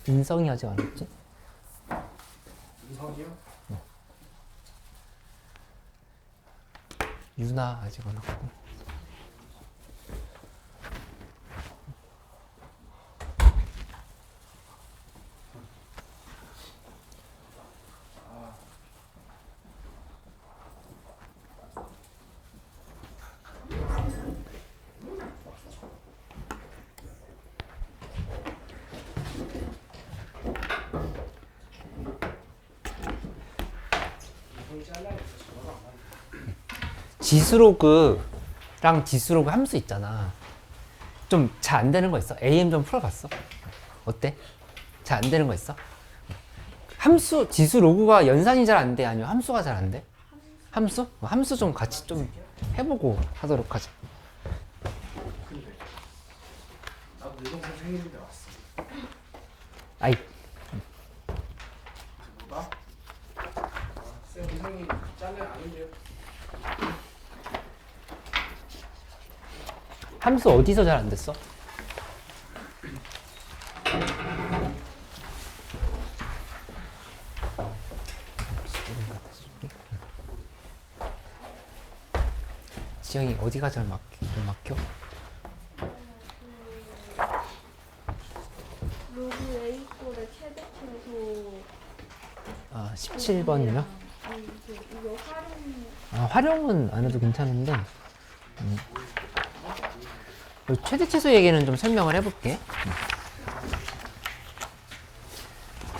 인성이 아직 안 왔지? 인성이요? 유나 아직 안 왔고. 지수로그랑 지수로그 함수 있잖아. 좀 잘 안 되는 거 있어? AM 좀 풀어봤어? 어때? 잘 안 되는 거 있어? 함수, 지수로그가 연산이 잘 안 돼? 아니면 함수가 잘 안 돼? 함수? 함수 좀 같이 좀 해보고 하도록 하자. 근데 나도 예동 선생님인데 왔어. 아이, 뭐다? 쌤 이성이 짤래 아닌데요? 함수 어디서 잘 안 됐어? 지영이 어디가 잘 막혀? 로그 A4의 최대 최소. 아, 17번이요? 이거 활용. 아, 활용은 안 해도 괜찮은데. 최대 최소 얘기는 좀 설명을 해볼게.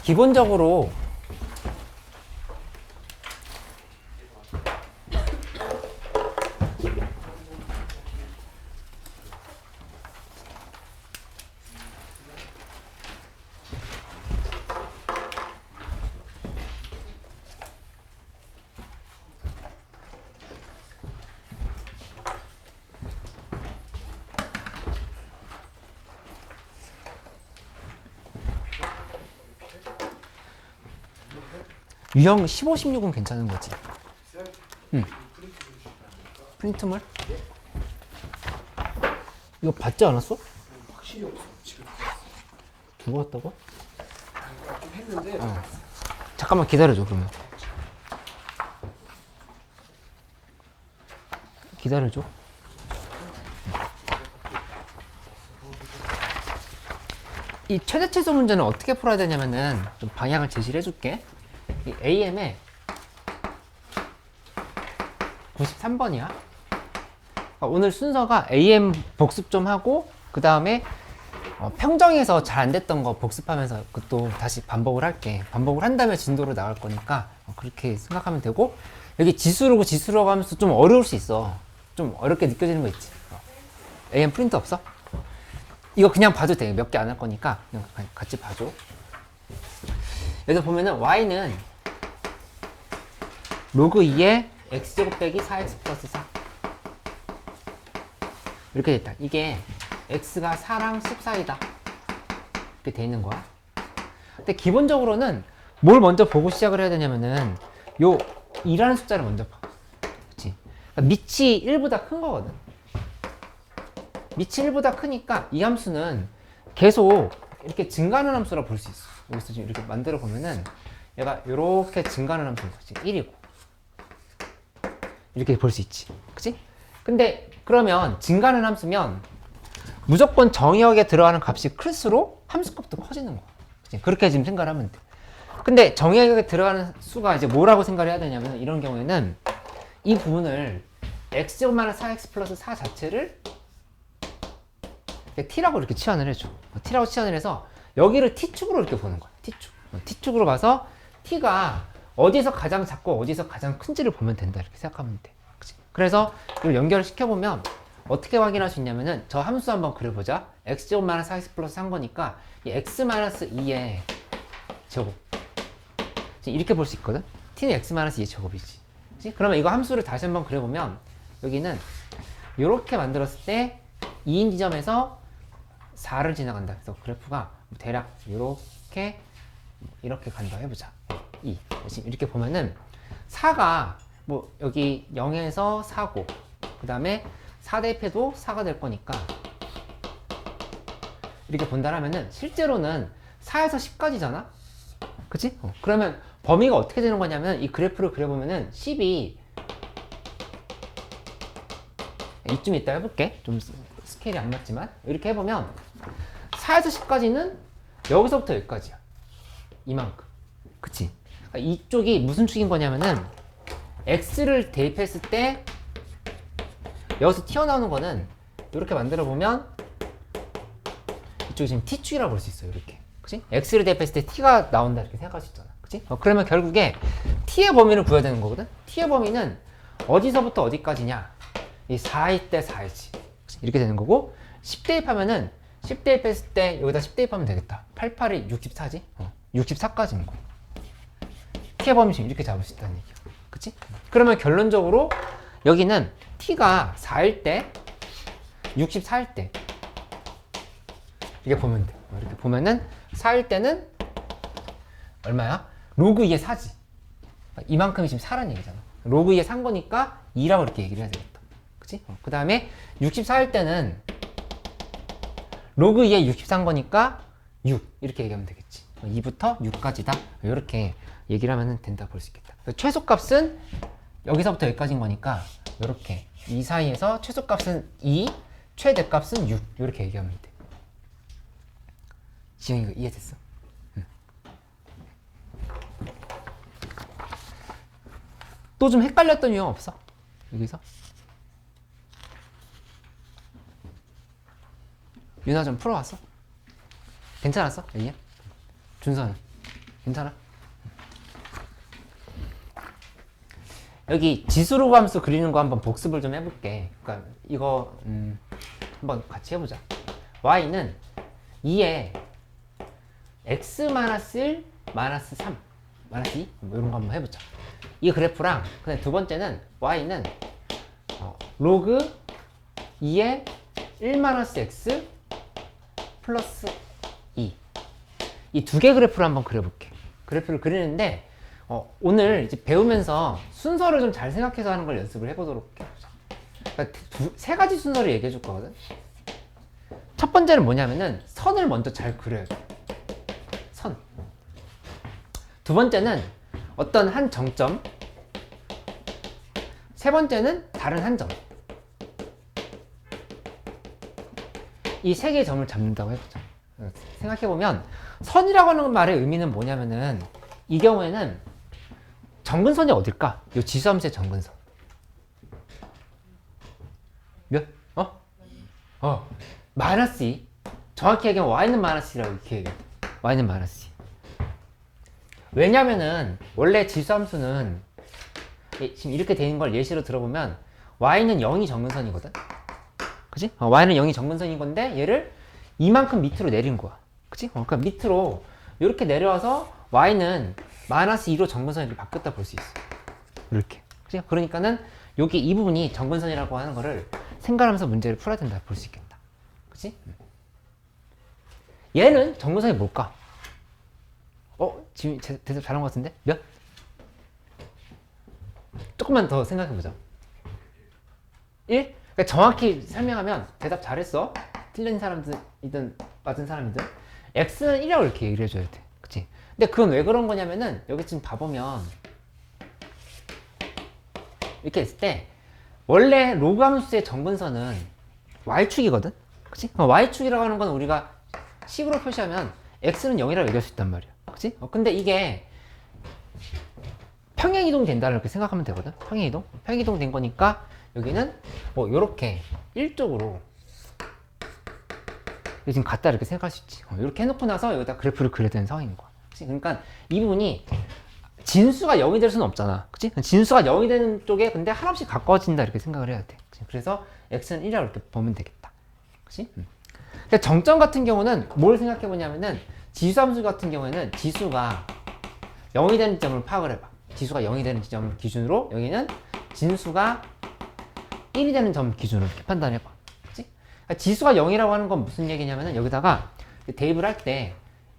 기본적으로 유형 15, 16은 괜찮은 거지. 응. 프린트물? 이거 받지 않았어? 확실히 없어 지금. 두고 왔다고? 좀 했는데 잠깐만 기다려줘 그러면. 기다려줘. 이 최대 최소 문제는 어떻게 풀어야 되냐면은 좀 방향을 제시를 해줄게. 이 AM에 93번이야. 오늘 순서가 AM 복습 좀 하고 그 다음에 평정에서 잘 안 됐던 거 복습하면서 그것도 다시 반복을 할게. 반복을 한 다음에 진도로 나갈 거니까 그렇게 생각하면 되고, 여기 지수로고 하면서 좀 어려울 수 있어. 좀 어렵게 느껴지는 거 있지. AM 프린트 없어? 이거 그냥 봐도 돼. 몇 개 안 할 거니까 그냥 같이 봐줘. 여기서 보면은 y는 로그 2에 x제곱 빼기 4x 플러스 4 이렇게 됐다. 이게 x가 4랑 10 사이다 이렇게 돼 있는 거야. 근데 기본적으로는 뭘 먼저 보고 시작을 해야 되냐면은 요 2라는 숫자를 먼저 봐. 그치? 그러니까 밑이 1보다 큰 거거든. 밑이 1보다 크니까 이 함수는 계속 이렇게 증가하는 함수라 볼 수 있어. 여기서 지금 이렇게 만들어 보면은 얘가 이렇게 증가하는 함수인 거지. 1이고 이렇게 볼 수 있지. 그치? 근데 그러면 증가하는 함수면 무조건 정의역에 들어가는 값이 클수록 함수값도 커지는 거야. 그치? 그렇게 지금 생각을 하면 돼. 근데 정의역에 들어가는 수가 이제 뭐라고 생각을 해야 되냐면, 이런 경우에는 이 부분을 x제곱 마이너스 4x 플러스 4 자체를 t라고 이렇게 치환을 해줘. t라고 치환을 해서 여기를 t축으로 이렇게 보는 거야. t축. t축으로 봐서 t가 어디서 가장 작고 어디서 가장 큰지를 보면 된다. 이렇게 생각하면 돼. 그치? 그래서 이걸 연결을 시켜보면 어떻게 확인할 수 있냐면은 저 함수 한번 그려보자. x제곱 마이너스 4x 플러스 한 거니까 이 x 마이너스 2의 제곱. 이렇게 볼 수 있거든. t는 x 마이너스 2의 제곱이지. 그치? 그러면 이거 함수를 다시 한번 그려보면 여기는 이렇게 만들었을 때 2인 지점에서 4를 지나간다. 그래서 그래프가 대략 이렇게 간다 해보자. 2. 이렇게 보면은 4가 뭐 여기 0에서 4고 그 다음에 4 대입해도 4가 될 거니까 이렇게 본다라면은 실제로는 4에서 10까지잖아? 그치? 그러면 범위가 어떻게 되는 거냐면 이 그래프를 그려보면은 10이 이쯤 이따 해볼게. 좀 스케일이 안 맞지만 이렇게 해보면 4에서 10까지는 여기서부터 여기까지야. 이만큼. 그치? 그러니까 이쪽이 무슨 축인 거냐면은 x를 대입했을 때 여기서 튀어나오는 거는 이렇게 만들어 보면 이쪽이 지금 t축이라고 볼 수 있어요. 이렇게. 그치? x를 대입했을 때 t가 나온다 이렇게 생각할 수 있잖아. 그치? 그러면 결국에 t의 범위를 구해야 되는 거거든. t의 범위는 어디서부터 어디까지냐? 이 4일 때 4이지. 이렇게 되는 거고 10 대입하면은 10 대입했을 때 여기다 10 대입하면 되겠다. 88이 64지? 64까지인 거. t의 범위 지금 이렇게 잡을 수 있다는 얘기야. 그치? 그러면 결론적으로 여기는 t가 4일 때 64일 때 이렇게 보면 돼. 이렇게 보면은 4일 때는 얼마야? 로그 2의 4지. 이만큼이 지금 4란 얘기잖아. 로그 2의 3 거니까 2라고 이렇게 얘기를 해야 되겠다. 그치? 그 다음에 64일 때는 로그 2의 63 거니까 6 이렇게 얘기하면 되겠지. 2부터 6까지다. 이렇게 얘기를 하면 된다 볼 수 있겠다. 최소값은 여기서부터 여기까지인 거니까 이렇게 이 사이에서 최소값은 2, 최대값은 6 이렇게 얘기하면 돼. 지영이 이거 이해됐어? 응. 또 좀 헷갈렸던 유형 없어? 여기서? 윤아 좀 풀어왔어? 괜찮았어? 여기야? 준서는? 괜찮아? 여기 지수로 함수 그리는 거 한번 복습을 좀 해볼게. 그러니까 이거 한번 같이 해보자. y는 2에 x-1, -3, -2 뭐 이런 거 한번 해보자. 이 그래프랑 근데 두 번째는 y는 로그 2에 1-x 플러스 2 이 두 개 그래프를 한번 그려볼게. 그래프를 그리는데 오늘 이제 배우면서 순서를 좀 잘 생각해서 하는 걸 연습을 해보도록 할게요. 그러니까 세 가지 순서를 얘기해 줄 거거든. 첫 번째는 뭐냐면은 선을 먼저 잘 그려야 돼. 선. 두 번째는 어떤 한 정점. 세 번째는 다른 한 점. 이 세 개의 점을 잡는다고 해보자. 생각해보면 선이라고 하는 말의 의미는 뭐냐면은 이 경우에는 정근선이 어딜까? 이 지수함수의 정근선. 몇? 마이너스 2. 정확히 얘기하면 y는 마이너스 2라고 이렇게 얘기해. y는 마이너스 2. 왜냐면은 원래 지수함수는 지금 이렇게 되는 걸 예시로 들어보면 y는 0이 정근선이거든. 그치? y는 0이 정근선인 건데 얘를 이만큼 밑으로 내린 거야. 그치? 그러니까 밑으로 이렇게 내려와서 y는 마이너스 2로 정근선이 바뀌었다 볼 수 있어. 이렇게. 그치? 그러니까는 여기 이 부분이 정근선이라고 하는 거를 생각하면서 문제를 풀어야 된다 볼 수 있겠다. 그치? 얘는 정근선이 뭘까? 지금 대답 잘한 것 같은데? 몇? 조금만 더 생각해보자. 1? 그러니까 정확히 설명하면 대답 잘했어. 틀린 사람들이든 맞은 사람이든 x는 1이라고 이렇게 얘기를 해줘야 돼. 그치? 근데 그건 왜 그런 거냐면은 여기 지금 봐보면 이렇게 했을 때 원래 로그 함수의 정근선은 y축이거든? 그치? y축이라고 하는 건 우리가 식으로 표시하면 x는 0이라고 얘기할 수 있단 말이야. 그치? 근데 이게 평행이동 된다고 이렇게 생각하면 되거든? 평행이동 된 거니까 여기는 뭐 요렇게 일쪽으로 지금 같다 이렇게 생각할 수 있지. 이렇게 해놓고 나서 여기다 그래프를 그려야 되는 상황인 거야. 그치? 그러니까 이 부분이 진수가 0이 될 수는 없잖아. 그치? 진수가 0이 되는 쪽에 근데 한없이 가까워진다 이렇게 생각을 해야 돼. 그치? 그래서 x는 1이라고 이렇게 보면 되겠다. 그치? 근데 정점 같은 경우는 뭘 생각해 보냐면은 지수함수 같은 경우에는 지수가 0이 되는 점을 파악을 해봐. 지수가 0이 되는 지점을 기준으로 여기는 진수가 1이 되는 점 기준으로 이렇게 판단해봐. 그치? 그러니까 지수가 0이라고 하는 건 무슨 얘기냐면은 여기다가 대입을 할 때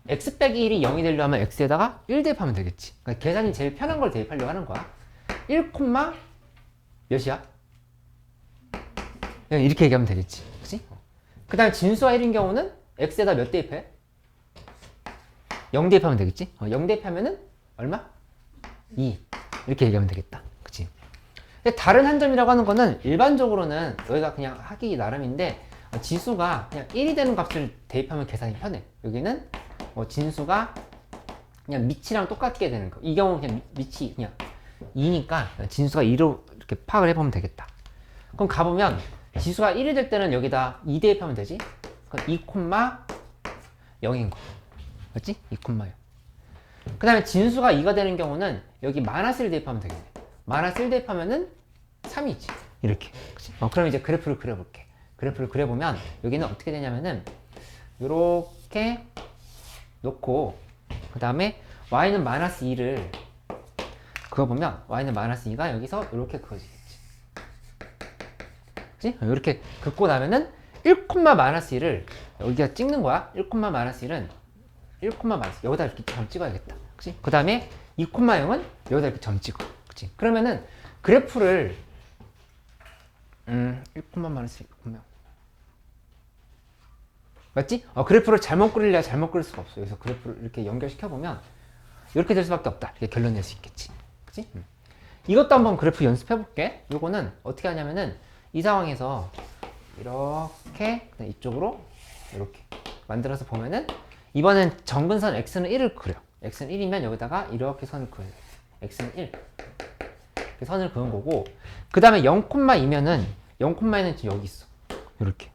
x 빼기 1이 0이 되려 하면 x에다가 1 대입하면 되겠지. 그러니까 계산이 제일 편한 걸 대입하려고 하는 거야. 1, 몇이야? 이렇게 얘기하면 되겠지. 그치? 그 다음에 진수가 1인 경우는 x에다 몇 대입해? 0 대입하면 되겠지? 0 대입하면은 얼마? 2 이렇게 얘기하면 되겠다. 그치? 근데 다른 한 점이라고 하는 거는 일반적으로는 여기가 그냥 하기 나름인데 지수가 그냥 1이 되는 값을 대입하면 계산이 편해. 여기는 진수가 그냥 밑이랑 똑같게 되는 거. 이 경우는 그냥 밑이 그냥 2니까 진수가 2로 이렇게 파악을 해보면 되겠다. 그럼 가보면 지수가 1이 될 때는 여기다 2 대입하면 되지? 그럼 2,0인 거. 맞지? 2,0. 그 다음에 진수가 2가 되는 경우는 여기 마이너스 1 대입하면 되겠네. 마이너스 1 대입하면은 3이지. 이렇게. 그치? 그럼 이제 그래프를 그려볼게. 그래프를 그려보면 여기는 어떻게 되냐면은 요렇게 놓고 그 다음에 y는 마이너스 2를 그어보면 y는 마이너스 2가 여기서 이렇게 그어지겠지. 그치? 이렇게 긋고 나면은 1, 마이너스 1을 여기가 찍는 거야. 1, 마이너스 1은 1, 마이너스 여기다 이렇게 점 찍어야겠다. 그치? 그 다음에 2, 0은 여기다 이렇게 점 찍어. 그치? 그러면은 그래프를 1, 마이너스 1, 0 맞지? 그래프를 잘못 그리려 잘못 그릴 수가 없어. 그래서 그래프를 이렇게 연결시켜보면 이렇게 될 수밖에 없다. 이렇게 결론 낼 수 있겠지. 그치? 이것도 한번 그래프 연습해볼게. 요거는 어떻게 하냐면은 이 상황에서 이렇게 이쪽으로 이렇게 만들어서 보면은 이번엔 정근선 x는 1을 그려. x는 1이면 여기다가 이렇게 선을 그려야 돼. x는 1 이렇게 선을 그은 거고 그 다음에 0,2면은 0,2는 지금 여기 있어. 이렇게.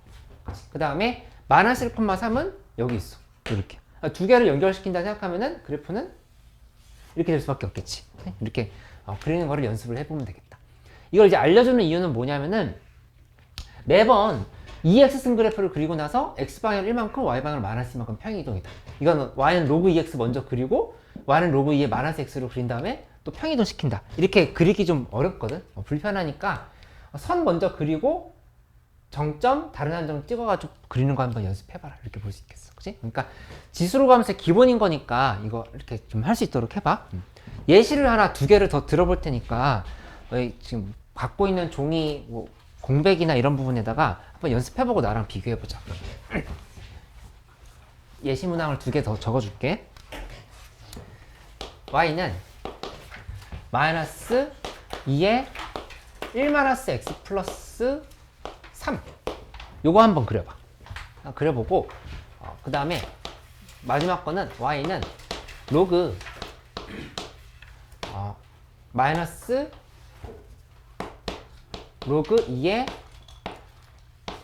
그 다음에 마이너스 1,3은 여기 있어. 이렇게. 두 개를 연결시킨다 생각하면은 그래프는 이렇게 될 수밖에 없겠지. 이렇게 그리는 거를 연습을 해보면 되겠다. 이걸 이제 알려주는 이유는 뭐냐면은 매번 2x승 그래프를 그리고 나서 x방향 1만큼 y방향 마이너스 1만큼 평행이동이다. 이건 y는 로그 2x 먼저 그리고 y는 로그 2의 마이너스 x로 그린 다음에 또 평행이동 시킨다. 이렇게 그리기 좀 어렵거든. 불편하니까 선 먼저 그리고 정점, 다른 한 점 찍어가지고 그리는 거 한번 연습해봐라. 이렇게 볼 수 있겠어. 그치? 그러니까 지수로 가면서 기본인 거니까 이거 이렇게 좀 할 수 있도록 해봐. 예시를 하나 두 개를 더 들어볼 테니까 너희 지금 갖고 있는 종이 뭐 공백이나 이런 부분에다가 한번 연습해보고 나랑 비교해보자. 예시 문항을 두 개 더 적어줄게. y는 마이너스 2에 1 마이너스 x 플러스 3 요거 한번 그려봐. 그려보고 그 다음에 마지막 거는 y는 로그 마이너스 로그 2에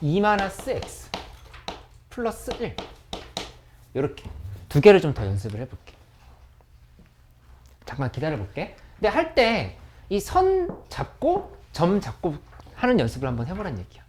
2 마이너스 x 플러스 1 요렇게 두 개를 좀 더 연습을 해볼게. 잠깐 기다려볼게. 근데 할 때 이 선 잡고 점 잡고 하는 연습을 한번 해보란 얘기야.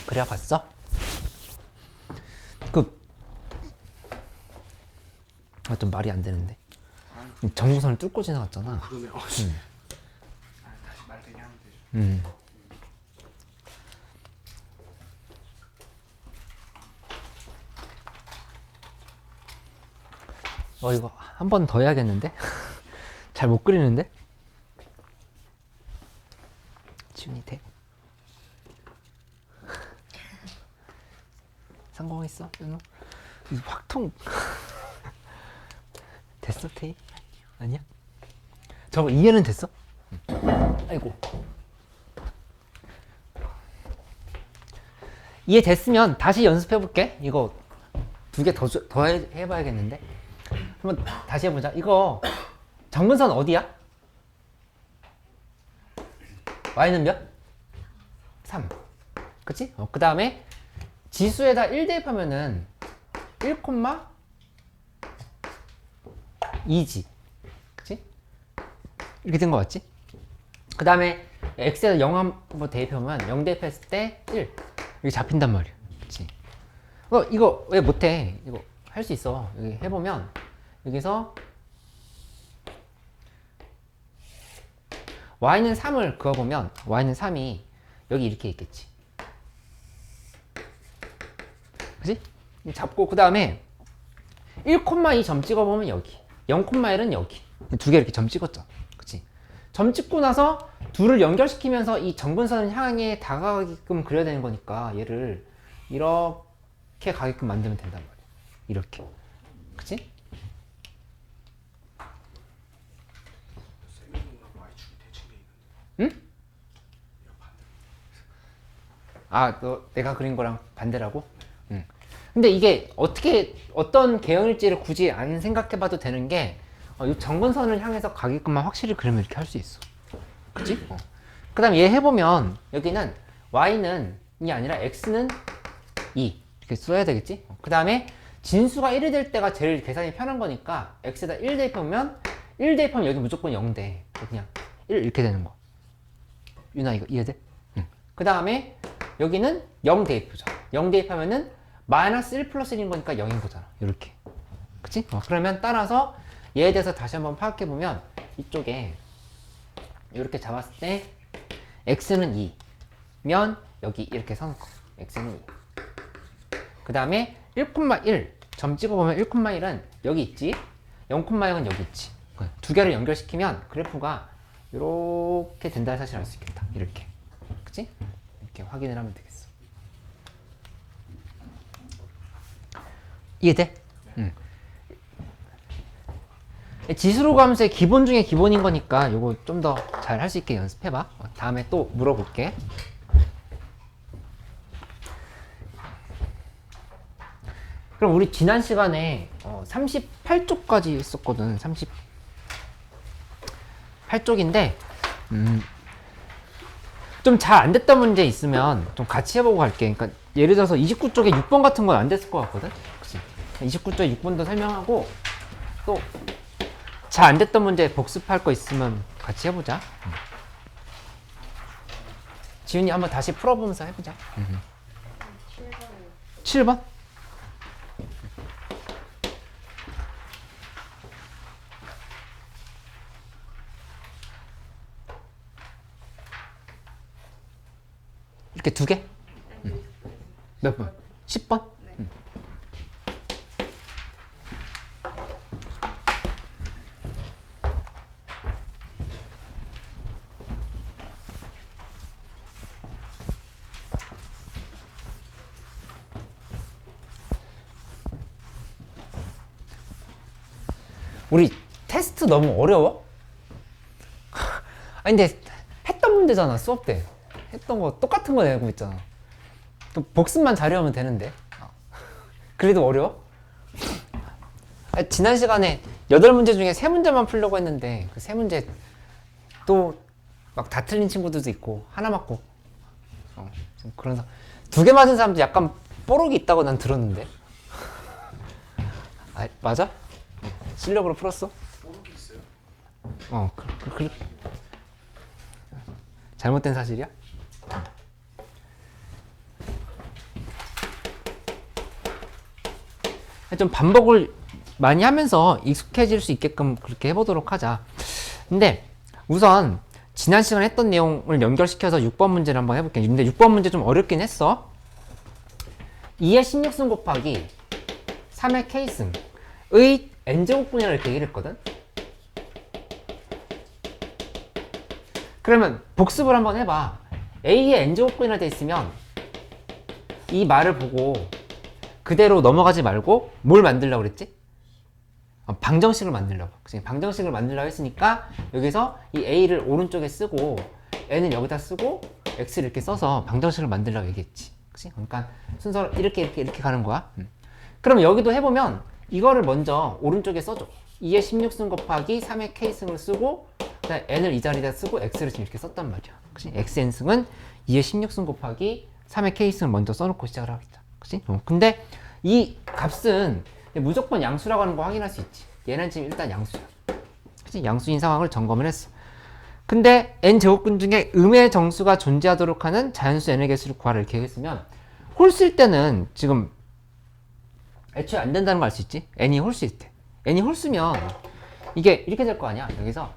그려봤어? 아, 좀 말이 안 되는데. 정구선을 뚫고 지나갔잖아. 그러네. 다시 말 되게 하면 되죠. 이거 한 번 더 해야겠는데? 잘 못 그리는데? 지훈이 돼? 성공했어? 윤호? 이거 확통 됐어 테이? 아니야? 저거 이해는 됐어? 아이고 이해 됐으면 다시 연습해 볼게. 이거 2개 더 해봐야겠는데. 한번 다시 해보자. 이거 정근선 어디야? y는 몇? 3. 그치? 그 다음에 지수에다 1 대입하면은 1,2지. 그치? 이렇게 된 거 맞지? 그 다음에 x에다 0 한번 대입하면 0 대입했을 때 1. 이게 잡힌단 말이야. 그치? 이거 왜 못해? 이거 할 수 있어. 여기 해보면 여기서 y는 3을 그어보면 y는 3이 여기 이렇게 있겠지. 그치? 잡고 그 다음에 1,2 점 찍어보면 여기 0,1은 여기 2개 이렇게 점 찍었잖아. 그치? 점 찍고 나서 둘을 연결시키면서 이 정근선을 향해 다가가게끔 그려야 되는 거니까 얘를 이렇게 가게끔 만들면 된단 말이야. 이렇게. 그치? Y축이 대칭돼 있는데. 응? 아, 내가 그린 거랑 반대라고? 응. 근데 이게 어떤 개형일지를 굳이 안 생각해봐도 되는 게, 이 정근선을 향해서 가게끔만 확실히 그리면 이렇게 할 수 있어. 그치? 그 다음 얘 해보면, 여기는 y는 이 아니라 x는 2. 이렇게 써야 되겠지? 그 다음에 진수가 1이 될 때가 제일 계산이 편한 거니까, x에다 1 대입하면, 1 대입하면 여기 무조건 0 돼. 그냥 1 이렇게 되는 거. 유나 이거 이해돼? 응. 그 다음에 여기는 0 대입하자. 0 대입하면은 마이너스 1 플러스 1인 거니까 0인 거잖아. 이렇게. 그치? 그러면 따라서 얘에 대해서 다시 한번 파악해보면 이쪽에 이렇게 잡았을 때 x는 2면 여기 이렇게 서놓고 x는 2. 그 다음에 1,1 점 찍어보면 1,1은 여기 있지. 0,0은 여기 있지. 2개를 연결시키면 그래프가 이렇게 된다는 사실을 알 수 있겠다. 이렇게. 그치? 이렇게 확인을 하면 되겠어. 이해돼? 응. 지수로 감수의 기본 중에 기본인 거니까 이거 좀 더 잘 할 수 있게 연습해봐. 다음에 또 물어볼게. 그럼 우리 지난 시간에 38쪽까지 했었거든. 38쪽인데 좀 잘 안 됐던 문제 있으면 좀 같이 해보고 갈게. 그러니까 예를 들어서 29쪽에 6번 같은 건 안 됐을 것 같거든. 그치? 29쪽에 6번도 설명하고 또 잘 안 됐던 문제 복습할 거 있으면 같이 해보자. 지훈이 한번 다시 풀어보면서 해보자. 7번? 이렇게 2개? 몇 번? 10번? 우리 테스트 너무 어려워? 아니 근데 했던 문제잖아. 수업 때 했던 거 똑같은 거 내고 있잖아. 또 복습만 잘해오면 되는데. 그래도 어려워? 지난 시간에 8문제 중에 3문제만 풀려고 했는데 그 3문제 또 막 다 틀린 친구들도 있고 하나 맞고 좀 그런 2개 맞은 사람도 약간 뽀록이 있다고 난 들었는데. 아, 맞아? 실력으로 풀었어? 뽀록이 있어요? 잘못된 사실이야? 좀 반복을 많이 하면서 익숙해질 수 있게끔 그렇게 해보도록 하자. 근데 우선 지난 시간에 했던 내용을 연결시켜서 6번 문제를 한번 해볼게. 근데 6번 문제 좀 어렵긴 했어. 2의 16승 곱하기 3의 k승의 n제곱분이라고 이렇게 얘기를 했거든. 그러면 복습을 한번 해봐. a의 n제곱분이라 돼 있으면 이 말을 보고 그대로 넘어가지 말고 뭘 만들려고 그랬지? 방정식을 만들려고. 그치? 방정식을 만들려고 했으니까 여기서 이 a를 오른쪽에 쓰고 n을 여기다 쓰고 x를 이렇게 써서 방정식을 만들려고 얘기했지. 그치? 그러니까 순서로 이렇게 가는 거야. 그럼 여기도 해보면 이거를 먼저 오른쪽에 써줘. 2의 16승 곱하기 3의 k승을 쓰고 그다음에 n을 이 자리에다 쓰고 x를 지금 이렇게 썼단 말이야. 그치? xn승은 2의 16승 곱하기 3의 k승을 먼저 써놓고 시작을 하겠다. 그치? 근데 이 값은 무조건 양수라고 하는 거 확인할 수 있지. 얘는 지금 일단 양수야. 그치? 양수인 상황을 점검을 했어. 근데 n제곱근 중에 음의 정수가 존재하도록 하는 자연수 n의 개수를 구하라 이렇게 했으면 홀수일 때는 지금 애초에 안 된다는 걸 알 수 있지. n이 홀수일 때. n이 홀수면 이게 이렇게 될 거 아니야. 여기서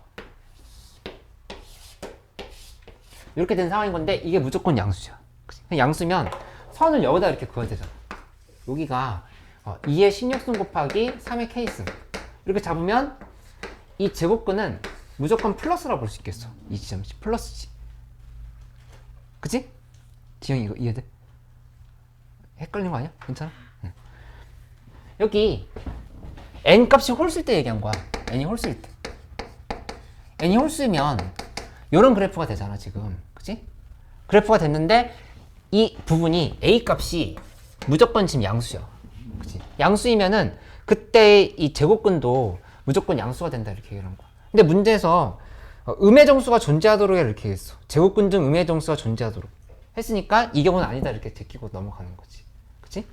이렇게 된 상황인 건데 이게 무조건 양수야. 양수면 선을 여기다 이렇게 그어야 되잖아. 여기가 2의 16승 곱하기 3의 k승 이렇게 잡으면 이 제곱근은 무조건 플러스라고 볼 수 있겠어. 이 지점이 플러스지. 그치? 지영이 이거 이해돼? 헷갈린 거 아니야? 괜찮아? 응. 여기 n 값이 홀수일 때 얘기한 거야. n이 홀수일 때. n이 홀수면 이런 그래프가 되잖아 지금. 그치? 그래프가 됐는데 이 부분이 a 값이 무조건 지금 양수야. 그치? 양수이면은 그때 이 제곱근도 무조건 양수가 된다 이렇게 얘기하는 거야. 근데 문제에서 음의 정수가 존재하도록 이렇게 했어. 제곱근 중 음의 정수가 존재하도록 했으니까 이 경우는 아니다 이렇게 제끼고 넘어가는 거지. 그치?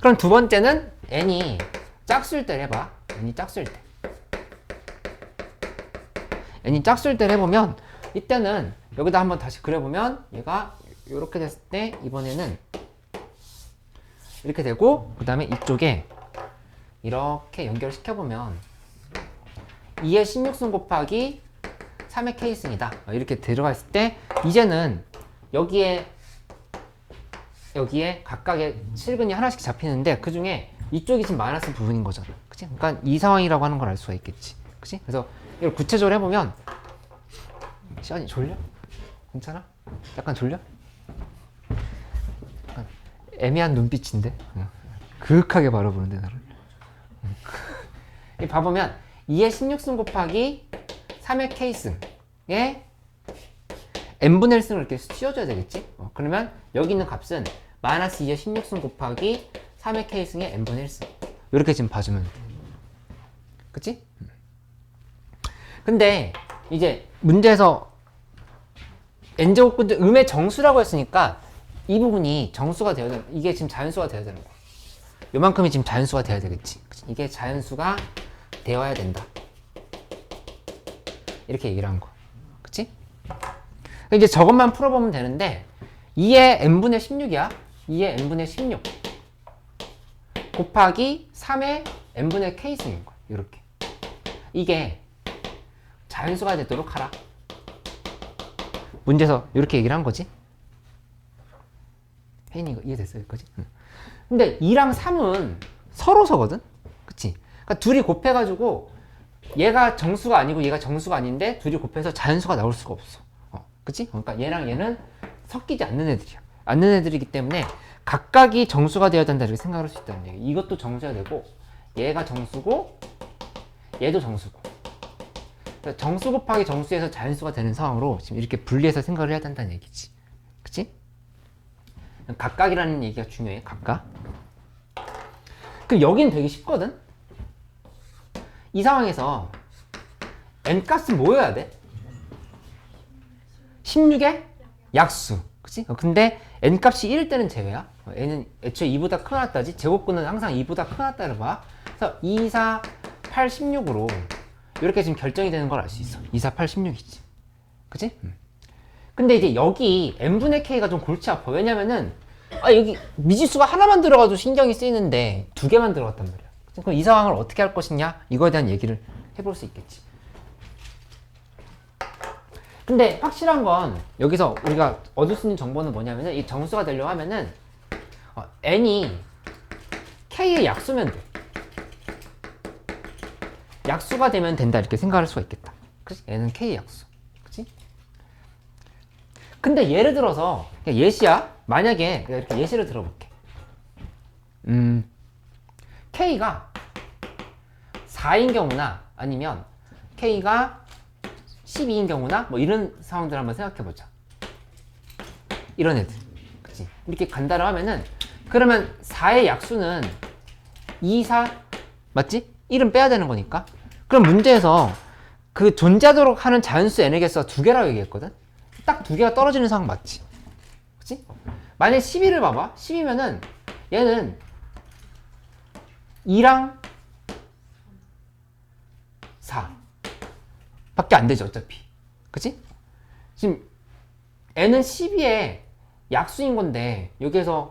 그럼 두 번째는 n이 짝수일 때 해봐. n이 짝수일 때. n이 짝수일 때 해보면 이때는 여기다 한번 다시 그려보면 얘가 이렇게 됐을 때 이번에는 이렇게 되고 그 다음에 이쪽에 이렇게 연결시켜보면 2의 16승 곱하기 3의 k승이다 이렇게 들어가 있을 때 이제는 여기에 각각의 실근이 하나씩 잡히는데 그 중에 이쪽이 지금 마이너스 부분인 거잖아. 그치? 그러니까 이 상황이라고 하는 걸 알 수가 있겠지. 그치? 그래서 이걸 구체적으로 해보면 시간이 졸려? 괜찮아? 약간 졸려? 약간 애매한 눈빛인데? 그윽하게 바라보는데 나를. 봐보면 2의 16승 곱하기 3의 k승에 n분의 1승을 이렇게 씌워줘야 되겠지? 그러면 여기 있는 값은 마이너스 2의 16승 곱하기 3의 k승의 n분의 1승 이렇게 지금 봐주면 돼. 그치? 근데 이제 문제에서 n제곱근 중 음의 정수라고 했으니까 이 부분이 정수가 되어야 되는, 이게 지금 자연수가 되어야 되는 거야. 요만큼이 지금 자연수가 되어야 되겠지. 그치? 이게 자연수가 되어야 된다. 이렇게 얘기를 한 거. 그치? 이제 저것만 풀어보면 되는데 2의 n분의 16이야. 2의 n분의 16 곱하기 3의 n분의 k승인 거야. 이렇게. 이게 자연수가 되도록 하라. 문제에서 이렇게 얘기를 한 거지. 혜인이 이거 이해됐어요? 여기까지? 응. 근데 2랑 3은 서로서거든? 그치? 그러니까 둘이 곱해가지고 얘가 정수가 아니고 얘가 정수가 아닌데 둘이 곱해서 자연수가 나올 수가 없어. 그치? 그러니까 얘랑 얘는 섞이지 않는 애들이야. 않는 애들이기 때문에 각각이 정수가 되어야 된다 이렇게 생각할 수 있다는 얘기. 이것도 정수가 되고 얘가 정수고 얘도 정수고. 정수 곱하기 정수에서 자연수가 되는 상황으로 지금 이렇게 분리해서 생각을 해야 된다는 얘기지. 그치? 각각이라는 얘기가 중요해. 각각. 그럼 여긴 되게 쉽거든? 이 상황에서 n 값은 뭐여야 돼? 16의 약수. 그치? 근데 n 값이 1일 때는 제외야. n은 애초에 2보다 크나다지. 제곱근은 항상 2보다 크나다를 봐. 그래서 2, 4, 8, 16으로 이렇게 지금 결정이 되는 걸 알 수 있어. 2, 4, 8, 16이지. 그치? 근데 이제 여기 n분의 k가 좀 골치 아파. 왜냐면은 여기 미지수가 하나만 들어가도 신경이 쓰이는데 두 개만 들어갔단 말이야. 그럼 이 상황을 어떻게 할 것이냐? 이거에 대한 얘기를 해볼 수 있겠지. 근데 확실한 건 여기서 우리가 얻을 수 있는 정보는 뭐냐면은 이 정수가 되려고 하면은 n이 k의 약수면 돼. 약수가 되면 된다 이렇게 생각할 수가 있겠다. 그치? n은 k의 약수. 그치? 근데 예를 들어서 예시야. 만약에 내가 이렇게 예시를 들어볼게. k가 4인 경우나 아니면 k가 12인 경우나 뭐 이런 상황들 한번 생각해보자. 이런 애들. 그치? 이렇게 간다고 하면은 그러면 4의 약수는 2, 4 맞지? 1은 빼야 되는 거니까. 그럼 문제에서 그 존재하도록 하는 자연수 n의 개수가 2개라고 얘기했거든? 딱 2개가 떨어지는 상황 맞지? 그치? 만약에 12를 봐봐. 10이면은 얘는 2랑 4 밖에 안 되죠, 어차피. 그치? 지금 n은 12의 약수인 건데 여기에서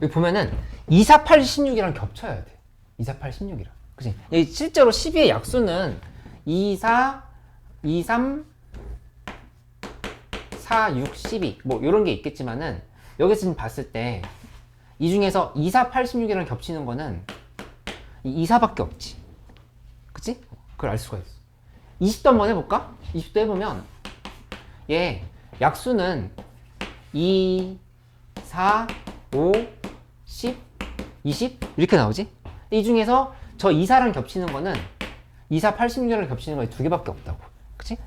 여기 보면은 2, 4, 8, 16이랑 겹쳐야 돼. 2, 4, 8, 16이랑. 그치? 여기 실제로 12의 약수는 2, 4, 2, 3, 4, 6, 12 뭐 이런 게 있겠지만은 여기서 지금 봤을 때 이 중에서 2, 4, 8, 16이랑 겹치는 거는 2, 4밖에 없지. 그치? 그걸 알 수가 있어. 20도 한번 해볼까? 20도 해보면 얘 약수는 2, 4, 5, 10, 20 이렇게 나오지? 이 중에서 저 2, 4랑 겹치는 거는 2, 4, 8, 16이랑 겹치는 거에 2개밖에 없다고. 그치?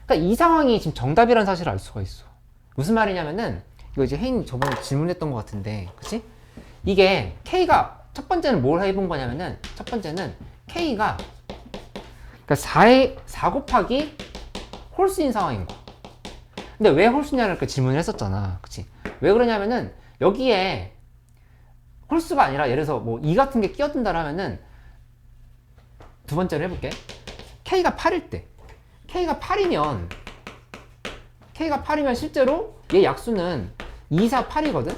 그러니까 이 상황이 지금 정답이라는 사실을 알 수가 있어. 무슨 말이냐면은 이거 이제 혜인이 저번에 질문했던 것 같은데, 그치? 이게 K가 첫 번째는 뭘 해본 거냐면은 첫 번째는 K가 그러니까 4 곱하기 홀수인 상황인 거. 근데 왜 홀수냐를 이렇게 질문을 했었잖아. 그치? 왜 그러냐면은 여기에 홀수가 아니라 예를 들어서 뭐 2 같은 게 끼어든다라면은 두 번째로 해볼게. K가 8일 때 K가 8이면 실제로 얘 약수는 2, 4, 8이거든?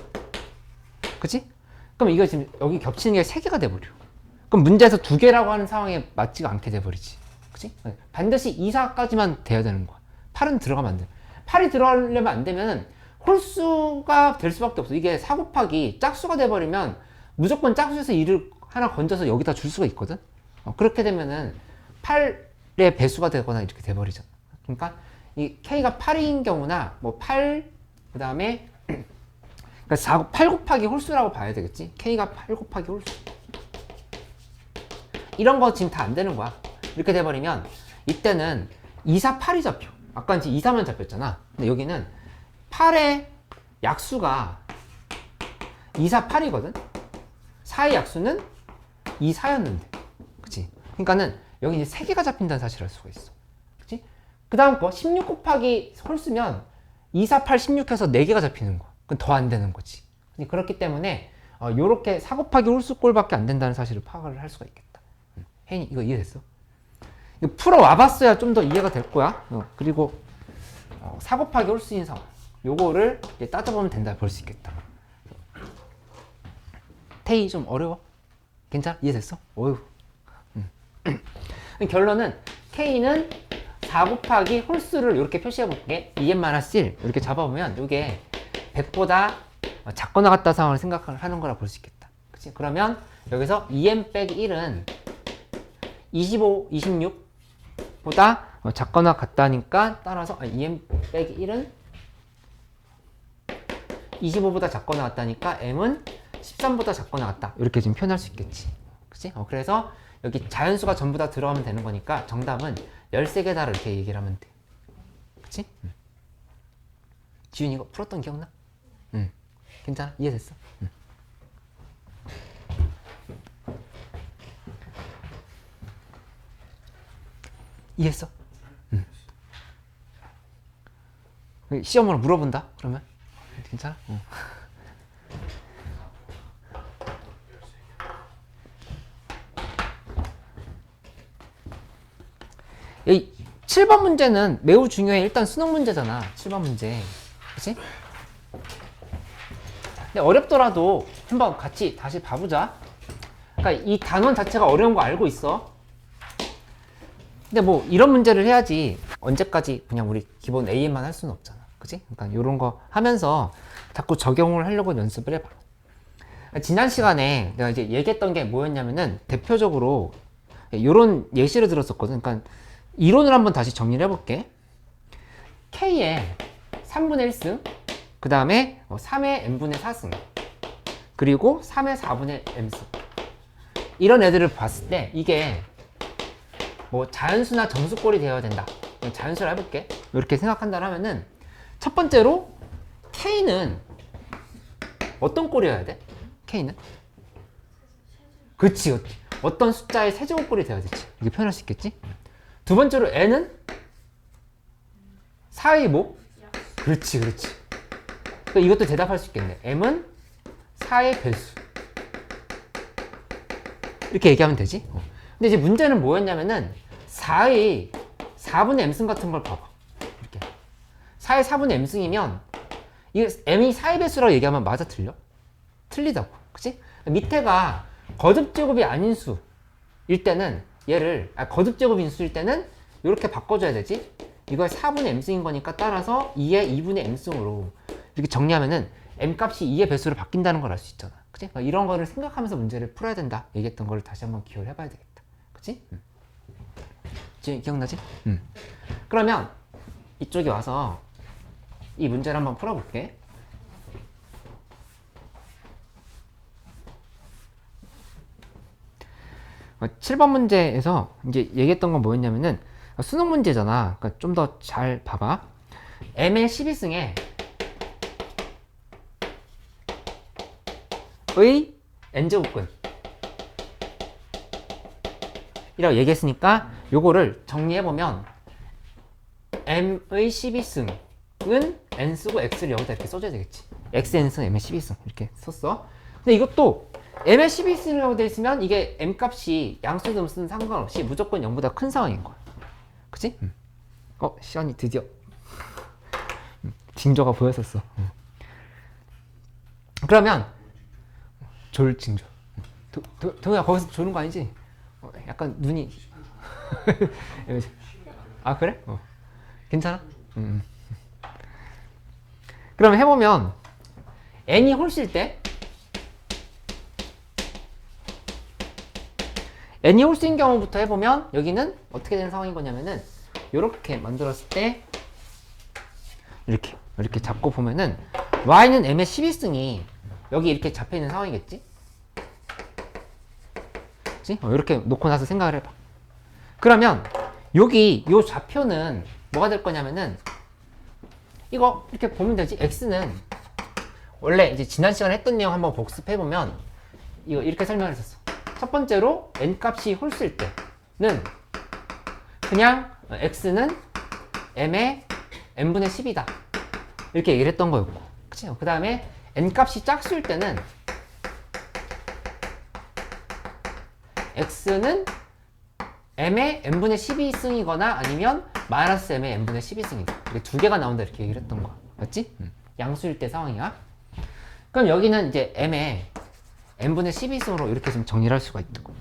그치? 그럼 이거 지금 여기 겹치는 게 3개가 돼버려. 그럼 문제에서 2개라고 하는 상황에 맞지가 않게 돼버리지. 그치? 반드시 2, 4까지만 돼야 되는 거야. 8은 들어가면 안 돼. 8이 들어가려면 안 되면 홀수가 될 수밖에 없어. 이게 4 곱하기 짝수가 돼버리면 무조건 짝수에서 2를 하나 건져서 여기다 줄 수가 있거든? 그렇게 되면은 8의 배수가 되거나 이렇게 돼버리잖아. 그러니까 이 K가 8인 경우나 뭐 8, 그 다음에 그러니까 8 곱하기 홀수라고 봐야 되겠지? K가 8 곱하기 홀수. 이런 거 지금 다 안 되는 거야. 이렇게 돼버리면 이때는 2, 4, 8이 잡혀. 아까 이제 2, 4만 잡혔잖아. 근데 여기는 8의 약수가 2, 4, 8이거든? 4의 약수는 2, 4였는데. 그치? 그러니까는 여기 이제 3개가 잡힌다는 사실을 알 수가 있어. 그치? 그 다음 거 16 곱하기 홀수면 2, 4, 8, 16 해서 4개가 잡히는 거야. 그건 더 안 되는 거지. 그렇기 때문에 요렇게 4 곱하기 홀수 꼴밖에 안 된다는 사실을 파악을 할 수가 있겠다. 혜인이 이거 이해됐어? 이거 풀어 와봤어야 좀 더 이해가 될 거야. 그리고 4 곱하기 홀수인 상황 요거를 따져보면 된다 볼 수 있겠다. 태희 좀 어려워? 괜찮아? 이해됐어? 어휴. 결론은 K는 4 곱하기 홀수를 이렇게 표시해 볼게. EM-1 이렇게 잡아보면 이게 100보다 작거나 같다 상황을 생각하는 거라 볼 수 있겠다. 그치? 그러면 여기서 EM-1은 25, 26보다 작거나 같다니까 따라서 EM-1은 25보다 작거나 같다니까 M은 13보다 작거나 같다. 이렇게 지금 표현할 수 있겠지. 그치? 그래서 여기 자연수가 전부 다 들어가면 되는 거니까 정답은 13개다 이렇게 얘기를 하면 돼. 그치? 지훈이 이거 풀었던 기억나? 응. 괜찮아? 이해됐어? 응. 이해했어? 응. 시험으로 물어본다? 그러면? 괜찮아? 응. 이 7번 문제는 매우 중요해. 일단 수능 문제잖아. 7번 문제. 그치? 어렵더라도 한번 같이 다시 봐보자. 그러니까 이 단원 자체가 어려운 거 알고 있어. 근데 뭐 이런 문제를 해야지 언제까지 그냥 우리 기본 AM만 할 수는 없잖아. 그치? 그러니까 이런 거 하면서 자꾸 적용을 하려고 연습을 해봐. 지난 시간에 내가 이제 얘기했던 게 뭐였냐면은 대표적으로 이런 예시를 들었었거든. 그러니까 이론을 한번 다시 정리를 해볼게. K의 3분의 1승, 그 다음에 3의 n분의 4승, 그리고 3의 4분의 m승. 이런 애들을 봤을 때 이게 뭐 자연수나 정수꼴이 되어야 된다. 자연수를 해볼게. 이렇게 생각한다 하면은 첫 번째로 K는 어떤 꼴이어야 돼? K는? 그치. 어떤 숫자의 세제곱꼴이 되어야 되지. 이렇게 표현할 수 있겠지? 두 번째로 N은 4의 뭐? 그렇지. 그러니까 이것도 대답할 수 있겠네. M은 4의 배수. 이렇게 얘기하면 되지? 근데 이제 문제는 뭐였냐면은 4분의 m승 같은 걸 봐봐. 이렇게 4의 4분의 m승이면 이게 m이 4의 배수라고 얘기하면 맞아 틀려? 틀리다고. 그치? 밑에가 거듭제곱이 아닌 수일 때는 얘를 거듭제곱인 수일 때는 이렇게 바꿔줘야 되지. 이걸 4분의 m승인 거니까 따라서 2의 2분의 m승으로 이렇게 정리하면은 m 값이 2의 배수로 바뀐다는 걸 알 수 있잖아. 그치? 그러니까 이런 거를 생각하면서 문제를 풀어야 된다. 얘기했던 거를 다시 한번 기억을 해봐야 되겠다. 그치? 지금 기억나지? 그러면 이쪽에 와서 이 문제를 한번 풀어볼게. 어, 7번 문제에서 이제 얘기했던 건 뭐였냐면은 수능 문제잖아. 그러니까 좀 더 잘 봐봐. m의 12승에 의 n제곱근 이라고 얘기했으니까 요거를 정리해보면 m의 12승은 n 쓰고 x를 여기다 이렇게 써줘야 되겠지. x n승 m의 12승 이렇게 썼어. 근데 이것도 m의 12승이라고 돼 있으면 이게 m 값이 양수 음수는 상관없이 무조건 0보다 큰 상황인 거야. 그치? 시간이 드디어 징조가 보였었어. 그러면 졸 징조. 동우야 거기서 조는 거 아니지? 약간 눈이 아 그래? 괜찮아? 그럼 해보면 n이 홀수일 때 n이 홀수인 경우부터 해보면 여기는 어떻게 되는 상황인 거냐면은 이렇게 만들었을 때 이렇게 잡고 보면은 y는 m의 12승이 여기 이렇게 잡혀있는 상황이겠지? 그치? 이렇게 놓고 나서 생각을 해봐. 그러면 여기 요 좌표는 뭐가 될 거냐면은 이거 이렇게 보면 되지. x는 원래 이제 지난 시간에 했던 내용 한번 복습해보면 이거 이렇게 설명을 했었어. 첫 번째로 n 값이 홀수일 때는 그냥 x는 m의 n분의 10이다 이렇게 얘기를 했던 거였고, 그치? 그 다음에 n 값이 짝수일 때는 x는 m의 n분의 12승이거나 아니면 마이너스 m의 n분의 12승이다. 이렇게 두 개가 나온다 이렇게 얘기를 했던 거야. 맞지? 양수일 때 상황이야. 그럼 여기는 이제 m의 n분의 12승으로 이렇게 좀 정리를 할 수가 있고,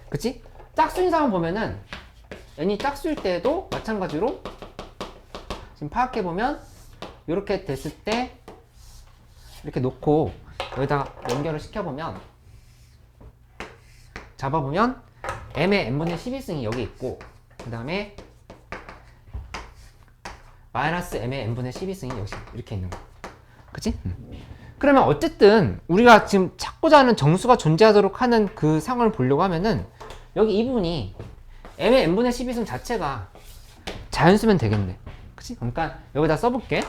그치? 짝수인 상황 보면은 n이 짝수일 때도 마찬가지로 지금 파악해보면 이렇게 됐을 때 이렇게 놓고 여기다가 연결을 시켜보면 잡아보면 m의 n분의 12승이 여기 있고 그 다음에 마이너스 m의 n분의 12승이 여기 이렇게 있는 거야. 그치? 그러면 어쨌든 우리가 지금 찾고자 하는 정수가 존재하도록 하는 그 상황을 보려고 하면은 여기 이 부분이 m의 n분의 12승 자체가 자연수면 되겠네. 그치? 그러니까 여기다 써볼게.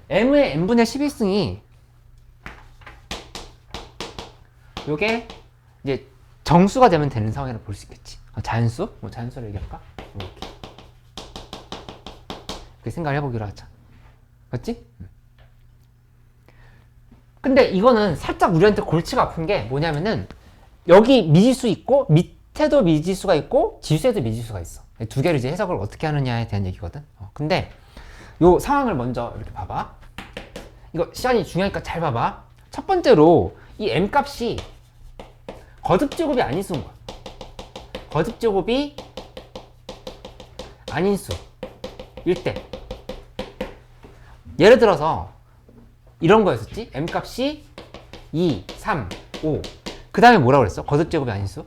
m의 n분의 12승이 요게 이제 정수가 되면 되는 상황이라고 볼 수 있겠지. 자연수? 뭐 자연수를 얘기할까? 이렇게. 그렇게 생각을 해보기로 하자. 맞지? 근데 이거는 살짝 우리한테 골치가 아픈 게 뭐냐면은 여기 미지수 있고 밑에도 미지수가 있고 지수에도 미지수가 있어. 두 개를 이제 해석을 어떻게 하느냐에 대한 얘기거든. 근데 요 상황을 먼저 이렇게 봐봐. 이거 시간이 중요하니까 잘 봐봐. 첫 번째로 이 m 값이 거듭제곱이 아닌 수인 거야. 거듭제곱이 아닌 수일 때, 예를 들어서 이런 거였었지. m 값이 2, 3, 5. 그 다음에 뭐라고 그랬어? 거듭제곱이 아닌 수?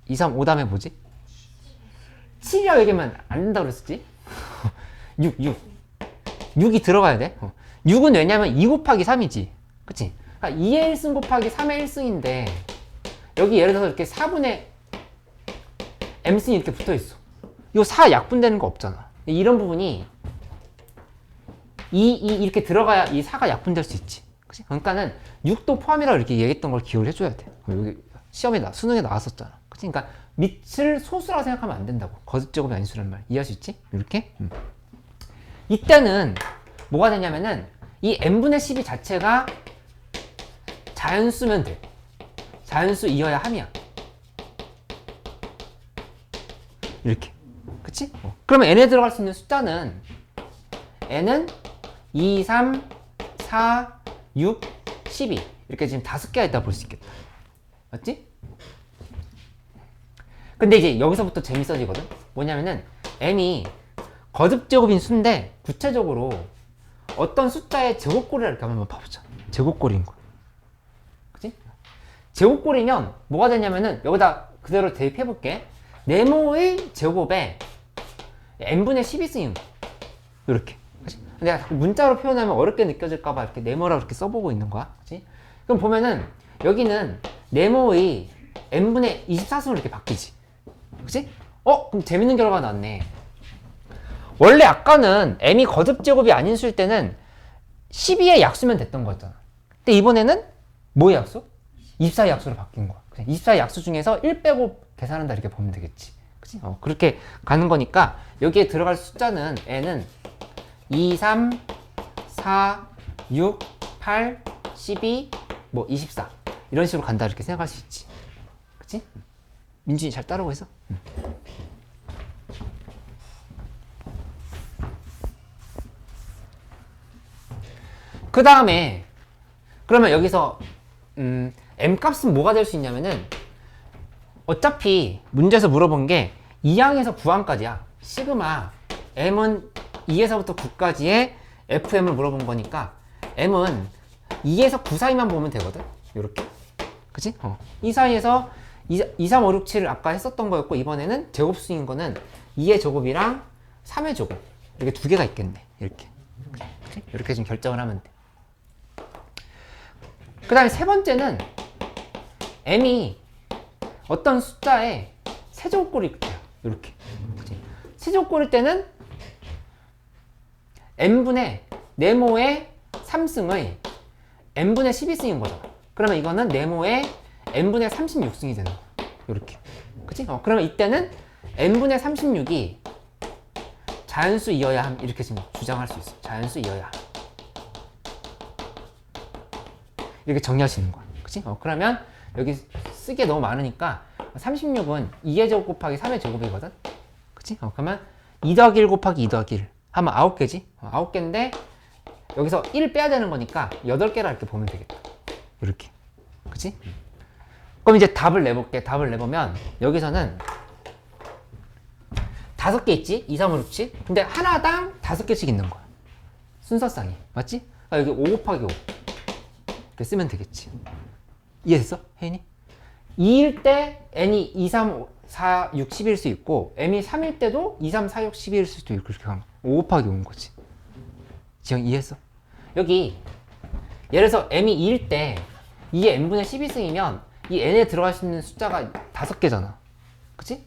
2, 3, 5 다음에 뭐지? 7이라고 얘기하면 안 된다고 그랬었지? 6. 6이 들어가야 돼. 6은 왜냐면 2 곱하기 3이지. 그치? 그러니까 2의 1승 곱하기 3의 1승인데, 여기 예를 들어서 이렇게 4분의 m승이 이렇게 붙어 있어. 요 4 약분되는 거 없잖아. 이런 부분이 이렇게 들어가야 이 4가 약분될 수 있지. 그치? 그러니까는 6도 포함이라고 이렇게 얘기했던 걸 기억을 해줘야 돼. 여기 수능에 나왔었잖아. 그치? 그러니까 밑을 소수라고 생각하면 안 된다고. 거듭제곱이 아닌 수란 말. 이해할 수 있지? 이렇게. 이때는 뭐가 되냐면은 이 n분의 12 자체가 자연수면 돼. 자연수 이어야 함이야. 이렇게. 그치? 그러면 n에 들어갈 수 있는 숫자는 n은 2, 3, 4, 6, 12 이렇게 지금 5개가 있다고 볼 수 있겠다. 맞지? 근데 이제 여기서부터 재밌어지거든? 뭐냐면은 n이 거듭제곱인 수인데 구체적으로 어떤 숫자의 제곱꼴이라 이렇게 한번 봐보자. 제곱꼴인 거야. 그치? 제곱꼴이면 뭐가 되냐면은 여기다 그대로 대입해볼게. 네모의 제곱에 n분의 12 쓰인 거. 이렇게. 그치? 내가 자꾸 문자로 표현하면 어렵게 느껴질까봐 이렇게 네모라고 이렇게 써보고 있는 거야. 그치? 그럼 보면은 여기는 네모의 n분의 24승으로 이렇게 바뀌지. 그치? 그럼 재밌는 결과가 나왔네. 원래 아까는 m이 거듭제곱이 아닌 수일 때는 12의 약수면 됐던 거였잖아. 근데 이번에는 뭐의 약수? 24의 약수로 바뀐 거야. 24의 약수 중에서 1 빼고 계산한다 이렇게 보면 되겠지. 그치? 그렇게 가는 거니까 여기에 들어갈 숫자는 n은 2, 3, 4, 6, 8, 12, 24 이런 식으로 간다 이렇게 생각할 수 있지. 그치? 민준이 잘 따라오고 있어? 그 다음에 그러면 여기서 m 값은 뭐가 될 수 있냐면은 어차피 문제에서 물어본 게 2항에서 9항까지야. 시그마 m은 2에서부터 9까지의 fm을 물어본 거니까 m은 2에서 9 사이만 보면 되거든. 요렇게. 그치? 이 사이에서 2, 3, 5, 6, 7을 아까 했었던 거였고 이번에는 제곱수인 거는 2의 제곱이랑 3의 제곱 이렇게 두 개가 있겠네. 이렇게. 그치? 이렇게 좀 결정을 하면 돼. 그 다음에 세 번째는 m이 어떤 숫자의 세제곱꼴일 거야. 이렇게. 세제곱꼴일 때는 n분의 네모의 3승의 n분의 12승인 거잖아. 그러면 이거는 네모의 n분의 36승이 되는 거야. 이렇게. 그치? 그러면 이때는 n분의 36이 자연수 이어야 함. 이렇게 지금 주장할 수 있어. 자연수 이어야 함. 이렇게 정리할 수 있는 거야. 그치? 그러면 여기 쓰기에 너무 많으니까 36은 2의 제곱 곱하기 3의 제곱이거든? 그치? 그러면 2 더하기 1 곱하기 2 더하기 1 하면 9개지? 9개인데 여기서 1 빼야 되는 거니까 8개라 이렇게 보면 되겠다. 이렇게. 그치? 그럼 이제 답을 내볼게. 답을 내보면 여기서는 5개 있지? 2, 3, 5, 6, 7. 근데 하나당 5개씩 있는 거야. 순서상이. 맞지? 여기 5 곱하기 5. 이렇게 쓰면 되겠지. 이해했어? 혜인이? 2일 때 n이 2, 3, 5, 4, 6, 10일 수 있고 m이 3일 때도 2, 3, 4, 6, 10일 수도 있고 이렇게 하면 5 곱하기 5인 거지. 지영 이해했어? 여기 예를 들어서 m이 2일 때 2의 n분의 12승이면 이 n에 들어갈 수 있는 숫자가 5개잖아. 그치?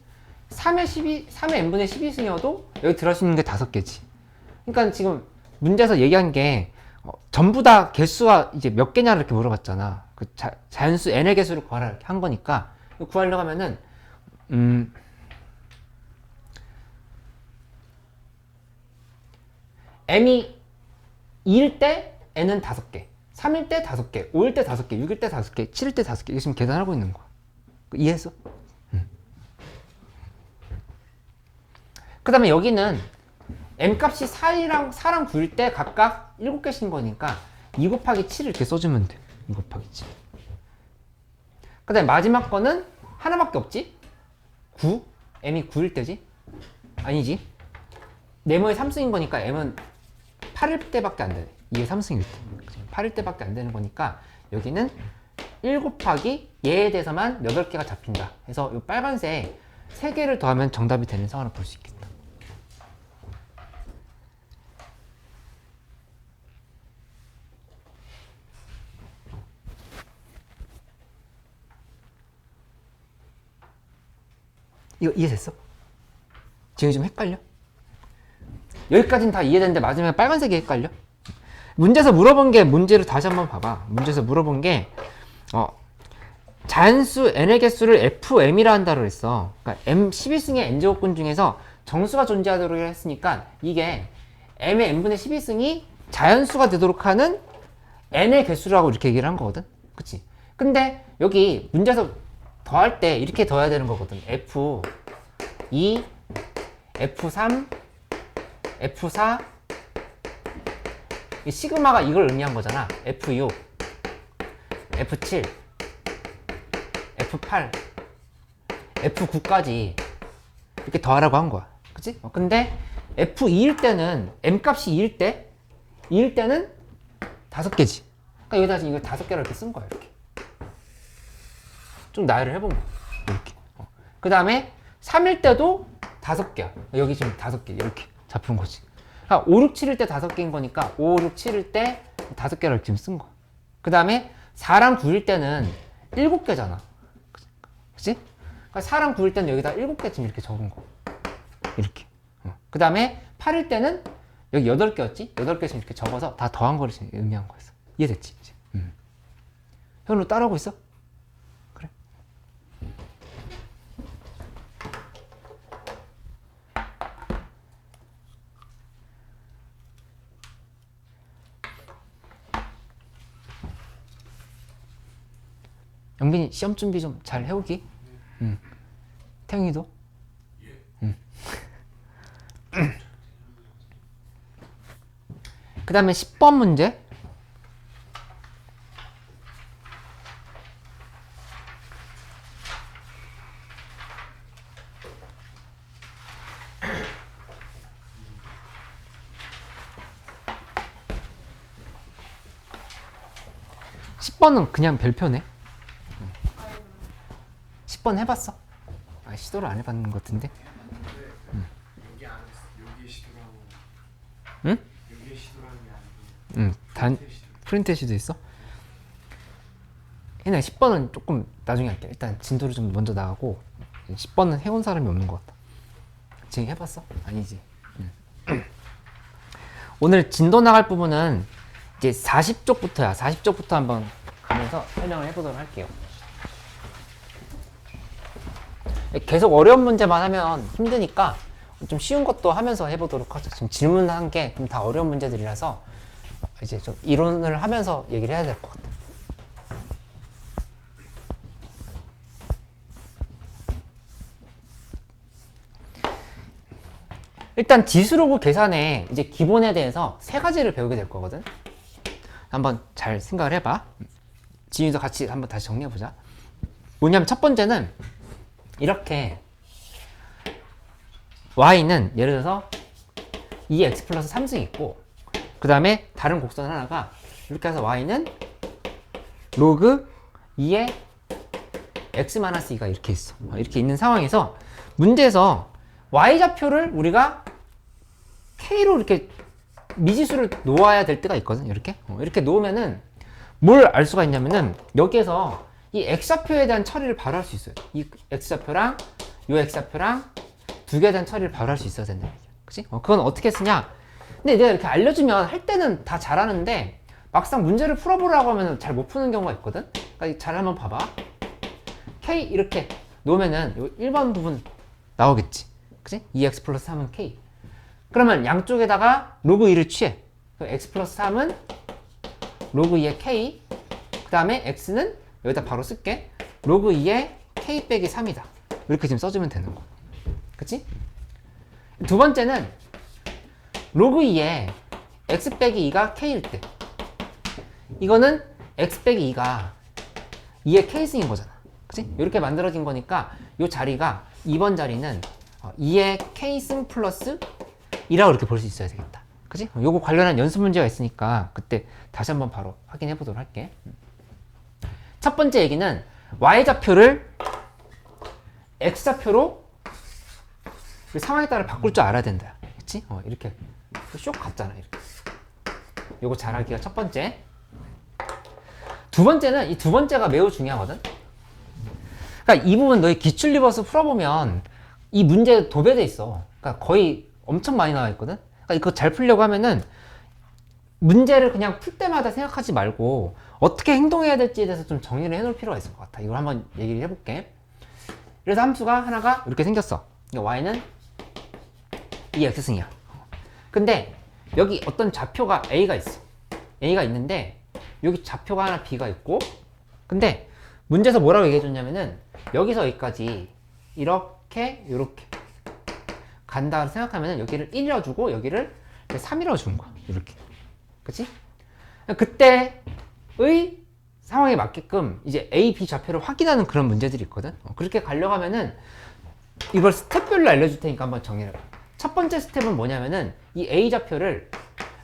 3의 n분의 12승이어도 여기 들어갈 수 있는 게 5개지. 그러니까 지금 문제에서 얘기한 게 전부 다 개수가 이제 몇 개냐를 이렇게 물어봤잖아. 그 자연수 n의 개수를 구하라 이렇게 한 거니까 구하려고 하면은 m이 2일 때 n은 5개, 3일 때 5개, 5일 때 5개, 6일 때 5개, 7일 때 5개 이게 지금 계산하고 있는 거야. 이해했어? 그 다음에 여기는 m값이 4랑 9일 때 각각 7개씩인 거니까 2 곱하기 7을 이렇게 써주면 돼. 2 곱하기 7. 그 다음에 마지막 거는 하나밖에 없지? 9? m이 9일 때지? 아니지. 네모의 3승인 거니까 m은 8일 때밖에 안 되네. 이게 3승일 때. 8일 때밖에 안 되는 거니까 여기는 1 곱하기 얘에 대해서만 8개가 잡힌다. 그래서 이 빨간색 3개를 더하면 정답이 되는 상황을 볼 수 있겠다. 이거 이해됐어? 지금 좀 헷갈려? 여기까지는 다 이해되는데 마지막에 빨간색이 헷갈려? 문제에서 물어본 게 문제를 다시 한번 봐봐. 문제에서 물어본 게 자연수 n의 개수를 fm이라 한다고 했어. 그러니까 m 12승의 n제곱근 중에서 정수가 존재하도록 했으니까 이게 m의 n분의 12승이 자연수가 되도록 하는 n의 개수라고 이렇게 얘기를 한 거거든. 그치? 근데 여기 문제에서 더할 때 이렇게 더해야 되는 거거든. f2, f3, f4 이 시그마가 이걸 의미한 거잖아. f6, f7, f8, f9까지 이렇게 더하라고 한 거야. 그치? 근데 f2일 때는 m값이 2일 때는 5개지. 그러니까 여기다 이거 5개를 이렇게 쓴 거야. 이렇게 좀 나열을 해본 거야. 이렇게. 그 다음에 3일 때도 5개야. 여기 지금 5개 이렇게 잡힌 거지. 그러니까 5, 6, 7일 때 5개인 거니까 5, 6, 7일 때 5개를 지금 쓴 거야. 그 다음에 4랑 9일 때는 7개잖아. 그치? 그러니까 4랑 9일 때는 여기다 7개 지금 이렇게 적은 거. 이렇게. 그 다음에 8일 때는 여기 8개였지? 8개 지금 이렇게 적어서 다 더한 거를 지금 의미한 거였어. 이해됐지? 이제. 현우 따라하고 있어? 그래. 영빈이 시험 준비 좀 잘 해오기. 태영이도. 그 다음에 10번 문제. (10번은) 그냥 별표네. 10번 해봤어? 아, 시도를 안 해봤는 것 같은데. 여기 안 했어. 여기 시도라고. 응? 여기 시도라는 게 아니고. 응. 프린트 시도 있어? 그냥 10번은 조금 나중에 할게. 일단 진도를 좀 먼저 나가고 10번은 해온 사람이 없는 것 같다. 지금 해봤어? 아니지. 오늘 진도 나갈 부분은 이제 40쪽부터야. 40쪽부터 한번 가면서 설명을 해보도록 할게요. 계속 어려운 문제만 하면 힘드니까 좀 쉬운 것도 하면서 해보도록 하죠. 지금 질문한 게 다 어려운 문제들이라서 이제 좀 이론을 하면서 얘기를 해야 될 것 같아요. 일단 지수로그 계산의 이제 기본에 대해서 3가지를 배우게 될 거거든. 한번 잘 생각을 해봐. 지윤이도 같이 한번 다시 정리해보자. 뭐냐면 첫 번째는 이렇게 y는 예를 들어서 2x 플러스 3승이 있고 그 다음에 다른 곡선 하나가 이렇게 해서 y는 로그 2의 x-2가 이렇게 있어. 이렇게 있는 상황에서 문제에서 y좌표를 우리가 k로 이렇게 미지수를 놓아야 될 때가 있거든. 이렇게 이렇게 놓으면은 뭘 알 수가 있냐면은 여기에서 이 x좌표에 대한 처리를 바로 할 수 있어요. 이 x좌표랑 이 x좌표랑 두 개에 대한 처리를 바로 할 수 있어야 된다. 그치? 그건 어떻게 쓰냐? 근데 내가 이렇게 알려주면 할 때는 다 잘하는데 막상 문제를 풀어보라고 하면 잘 못 푸는 경우가 있거든? 그러니까 잘 한번 봐봐. k 이렇게 놓으면은 이 1번 부분 나오겠지. 그치? 2x 플러스 3은 k. 그러면 양쪽에다가 로그 2를 취해. x 플러스 3은 로그 2의 k. 그 다음에 x는 여기다 바로 쓸게. 로그 2의 k 빼기 3이다. 이렇게 지금 써주면 되는 거. 그치? 두 번째는 로그 2에 x 빼기 2가 k일 때 이거는 x 빼기 2가 2의 k승인 거잖아. 그치? 이렇게 만들어진 거니까 이 자리가 2번 자리는 2의 k승 플러스 2라고 이렇게 볼 수 있어야 되겠다. 그치? 요거 관련한 연습 문제가 있으니까 그때 다시 한번 바로 확인해 보도록 할게. 첫 번째 얘기는 y좌표를 x좌표로 상황에 따라 바꿀 줄 알아야 된다. 그치? 이렇게 쇽 갔잖아. 이렇게. 요거 잘하기가 첫 번째. 두 번째는 이 두 번째가 매우 중요하거든. 그러니까 이 부분 너희 기출 리버스 풀어보면 이 문제 도배돼 있어. 그러니까 거의 엄청 많이 나와 있거든. 그러니까 이거 잘 풀려고 하면은 문제를 그냥 풀 때마다 생각하지 말고 어떻게 행동해야 될지에 대해서 좀 정리를 해놓을 필요가 있을 것 같아. 이걸 한번 얘기를 해볼게. 그래서 함수가 하나가 이렇게 생겼어. y는 이 x승이야. 근데 여기 어떤 좌표가 a가 있어. a가 있는데 여기 좌표가 하나 b가 있고, 근데 문제에서 뭐라고 얘기해 줬냐면은 여기서 여기까지 이렇게 간다고 생각하면은 여기를 1이라고 주고 여기를 3이라고 주는 거야. 이렇게. 그치? 그때의 상황에 맞게끔 이제 A, B 좌표를 확인하는 그런 문제들이 있거든. 그렇게 가려고 하면은 이걸 스텝별로 알려줄 테니까 한번 정리해봐. 첫 번째 스텝은 뭐냐면은 이 A 좌표를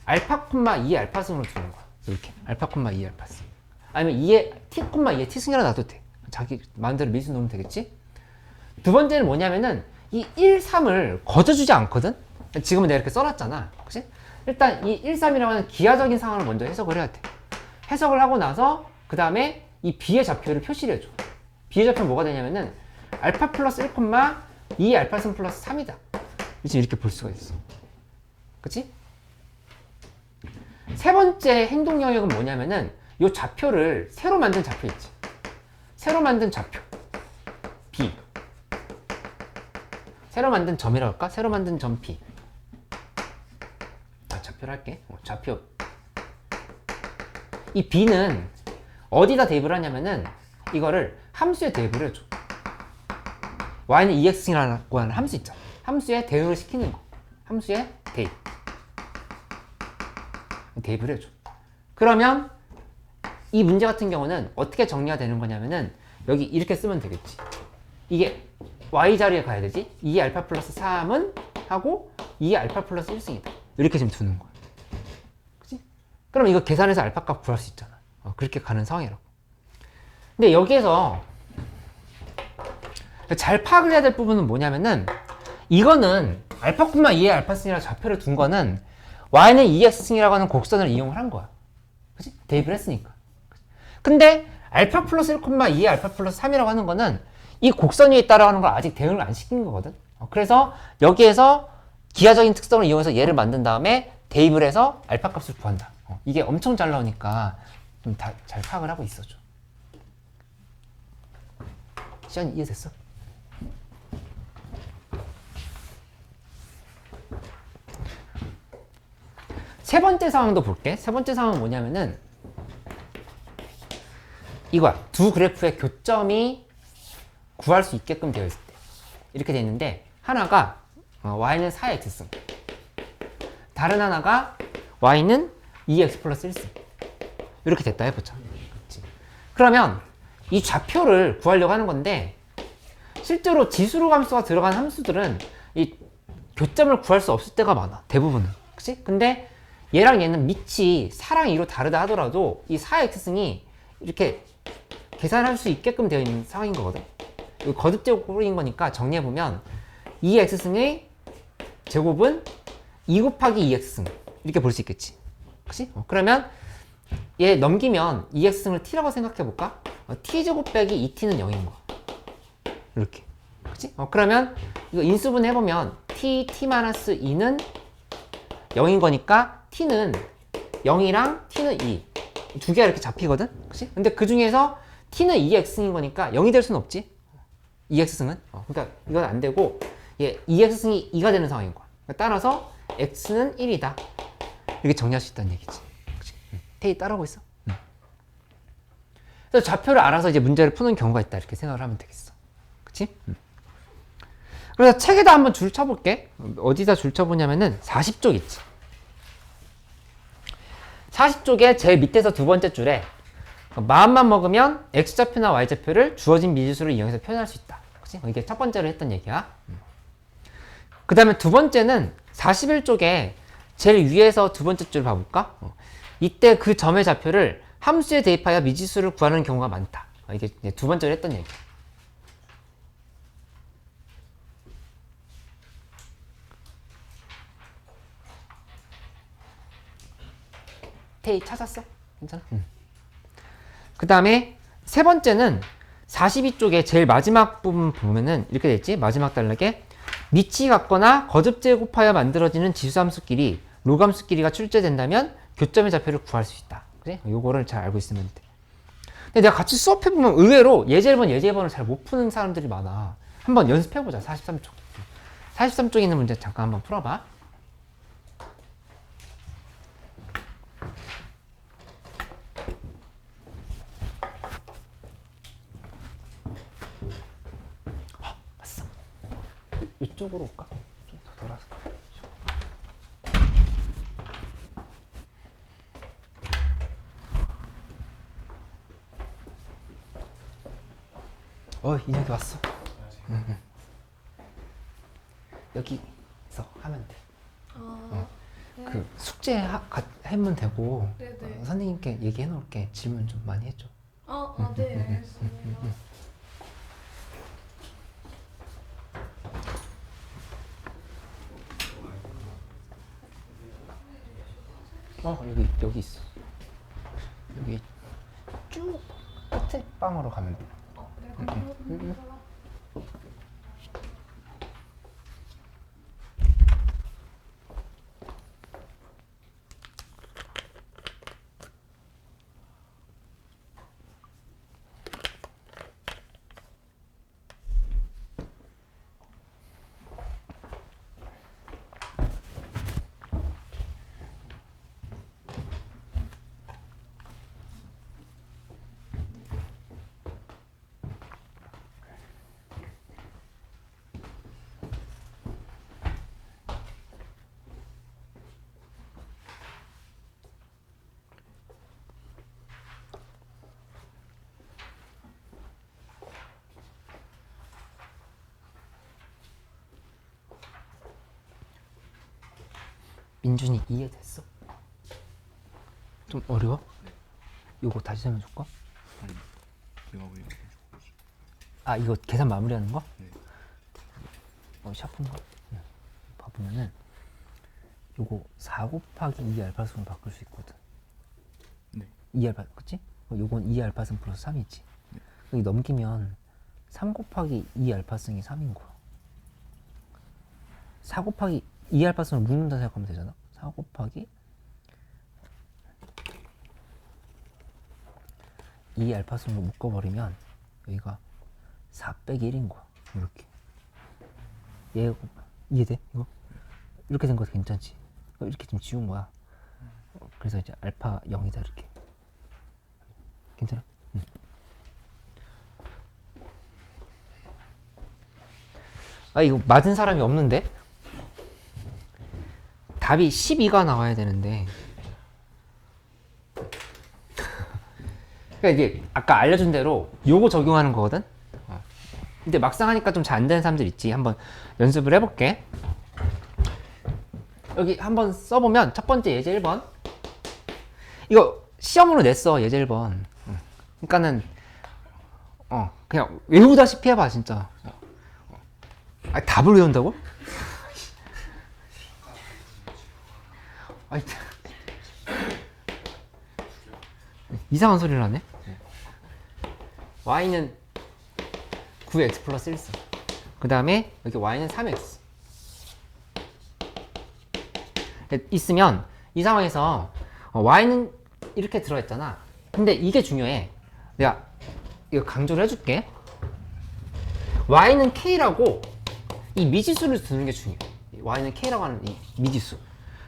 알파, 2의 알파승으로 주는 거야. 이렇게. 알파, 2의 알파승. 아니면 2의 T, 2의 T승이라 놔도 돼. 자기 마음대로 밀수 놓으면 되겠지? 두 번째는 뭐냐면은 이 1, 3을 거저주지 않거든? 지금은 내가 이렇게 써놨잖아. 그치? 일단 이 1, 3이라고 하는 기하적인 상황을 먼저 해석을 해야 돼. 해석을 하고 나서 그 다음에 이 B의 좌표를 표시를 해줘. B의 좌표는 뭐가 되냐면은 알파 플러스 1, 2의 알파승 플러스 3이다. 지금 이렇게 볼 수가 있어. 그치? 세 번째 행동 영역은 뭐냐면은 이 좌표를 새로 만든 좌표 있지. 새로 만든 좌표 B, 새로 만든 점이라고 할까? 새로 만든 점 B. 좌표를 할게. 좌표. 이 B는 어디다 대입을 하냐면은 이거를 함수에 대입을 해줘. y는 2x라고 하는 함수 있잖아. 함수에 대응을 시키는 거. 함수에 대입. 대입을 해줘. 그러면 이 문제 같은 경우는 어떻게 정리가 되는 거냐면은 여기 이렇게 쓰면 되겠지. 이게 y 자리에 가야 되지. 2의 알파 플러스 3은 하고 2의 알파 플러스 1승이다. 이렇게 지금 두는 거야. 그치? 그럼 이거 계산해서 알파 값 구할 수 있잖아. 그렇게 가는 상황이라고. 근데 여기에서 잘 파악을 해야 될 부분은 뭐냐면은 이거는 알파, 2의 알파승이라 좌표를 둔 거는 y는 2x승이라고 하는 곡선을 이용을 한 거야. 그치? 대입을 했으니까. 근데 알파 플러스 1, 2의 알파 플러스 3이라고 하는 거는 이 곡선 위에 따라가는 걸 아직 대응을 안 시킨 거거든. 그래서 여기에서 기하적인 특성을 이용해서 얘를 만든 다음에 대입을 해서 알파 값을 구한다. 이게 엄청 잘 나오니까 좀 잘 파악을 하고 있어줘. 시간이 이해됐어? 세 번째 상황도 볼게. 세 번째 상황은 뭐냐면은 이거야. 두 그래프의 교점이 구할 수 있게끔 되어 있을 때 이렇게 되어 있는데 하나가 y는 4x승, 다른 하나가 y는 2x 플러스 1승 이렇게 됐다 해보자. 그렇지. 그러면 이 좌표를 구하려고 하는 건데 실제로 지수로 함수가 들어간 함수들은 이 교점을 구할 수 없을 때가 많아. 대부분은. 그치? 근데 얘랑 얘는 밑이 4랑 2로 다르다 하더라도 이 4x승이 이렇게 계산할 수 있게끔 되어 있는 상황인 거거든. 이거 거듭 제곱인 거니까 정리해보면 2x승의 제곱은 2 곱하기 2x승 이렇게 볼 수 있겠지. 그치? 그러면 얘 넘기면 2x승을 t라고 생각해볼까? t제곱 빼기 2t는 0인 거야. 이렇게. 그치? 그러면 이거 인수분 해보면 t-2는 0인 거니까 t는 0이랑 t는 2. 두 개가 이렇게 잡히거든? 그치? 근데 그 중에서 t는 2x승인 거니까 0이 될 수는 없지? 2x승은? 그러니까 이건 안 되고 얘 2x승이 2가 되는 상황인 거야. 따라서 x는 1이다. 이렇게 정리할 수 있다는 얘기지. 그치? 테이 따라오고 있어? 그래서 좌표를 알아서 이제 문제를 푸는 경우가 있다. 이렇게 생각을 하면 되겠어. 그치? 그래서 책에다 한번 줄 쳐볼게. 어디다 줄 쳐보냐면은 40쪽 있지. 40쪽의 제일 밑에서 두 번째 줄에 마음만 먹으면 x좌표나 y좌표를 주어진 미지수를 이용해서 표현할 수 있다. 그치? 이게 첫 번째로 했던 얘기야. 그 다음에 두 번째는 41쪽에 제일 위에서 두 번째 줄 봐볼까? 이때 그 점의 좌표를 함수에 대입하여 미지수를 구하는 경우가 많다. 이게 이제 두 번째로 했던 얘기야. 테이 찾았어? 괜찮아? 그 다음에 세 번째는 42쪽에 제일 마지막 부분 보면은 이렇게 돼 있지? 마지막 단락에 밑이 같거나 거듭 제곱하여 만들어지는 지수함수끼리 로함수끼리가 출제된다면 교점의 좌표를 구할 수 있다. 그래? 요거를 잘 알고 있으면 돼. 근데 내가 같이 수업해보면 의외로 예제 1번, 예제 2번을 잘 못 푸는 사람들이 많아. 한번 연습해보자. 43쪽. 43쪽에 있는 문제 잠깐 한번 풀어봐. 왔어. 이쪽으로 올까? 좀 더 돌아서. 인혁이 왔어. 여기서 하면 돼. 네. 그 숙제 하면 되고 네네. 선생님께 얘기해 놓을게. 질문 좀 많이 해줘. 네, 알겠습니다. 여기 있어. 여기 쭉 끝에 방으로 가면 돼. 민준이 이해됐어? 좀 어려워? 이거 다시 설명해줄까? 아니, 내가 왜 이렇게 아, 이거 계산 마무리하는 거? 네. 샤프인가? 봐보면은 요거 4 곱하기 2알파승으로 바꿀 수 있거든. 네. 2알파, 그치? 요건 2알파승 플러스 3이지. 네. 여기 넘기면 3 곱하기 2알파승이 3인 거야. 4 곱하기 2알파승을 묶는다 생각하면 되잖아. 4 곱하기 2알파승으로 묶어버리면 여기가 4 빼기 1인 거야. 이렇게. 얘 이해돼? 이거? 이렇게 된 거 괜찮지? 이렇게 좀 지운 거야. 그래서 이제 알파 0이다 이렇게. 괜찮아? 응. 아, 이거 맞은 사람이 없는데? 답이 12가 나와야 되는데. 그러니까 이게 아까 알려준 대로 요거 적용하는 거거든? 근데 막상 하니까 좀 잘 안 되는 사람들 있지. 한번 연습을 해볼게. 여기 한번 써보면 첫 번째 예제 1번. 이거 시험으로 냈어, 예제 1번. 그러니까는 그냥 외우다시피 해봐, 진짜. 아, 답을 외운다고? 아이, 이상한 소리를 하네. y는 9x 플러스 1 써. 그 다음에 여기 y는 3x 있으면 이 상황에서 y는 이렇게 들어있잖아. 근데 이게 중요해. 내가 이거 강조를 해줄게. y는 k라고 이 미지수를 두는 게 중요해. y는 k라고 하는 이 미지수.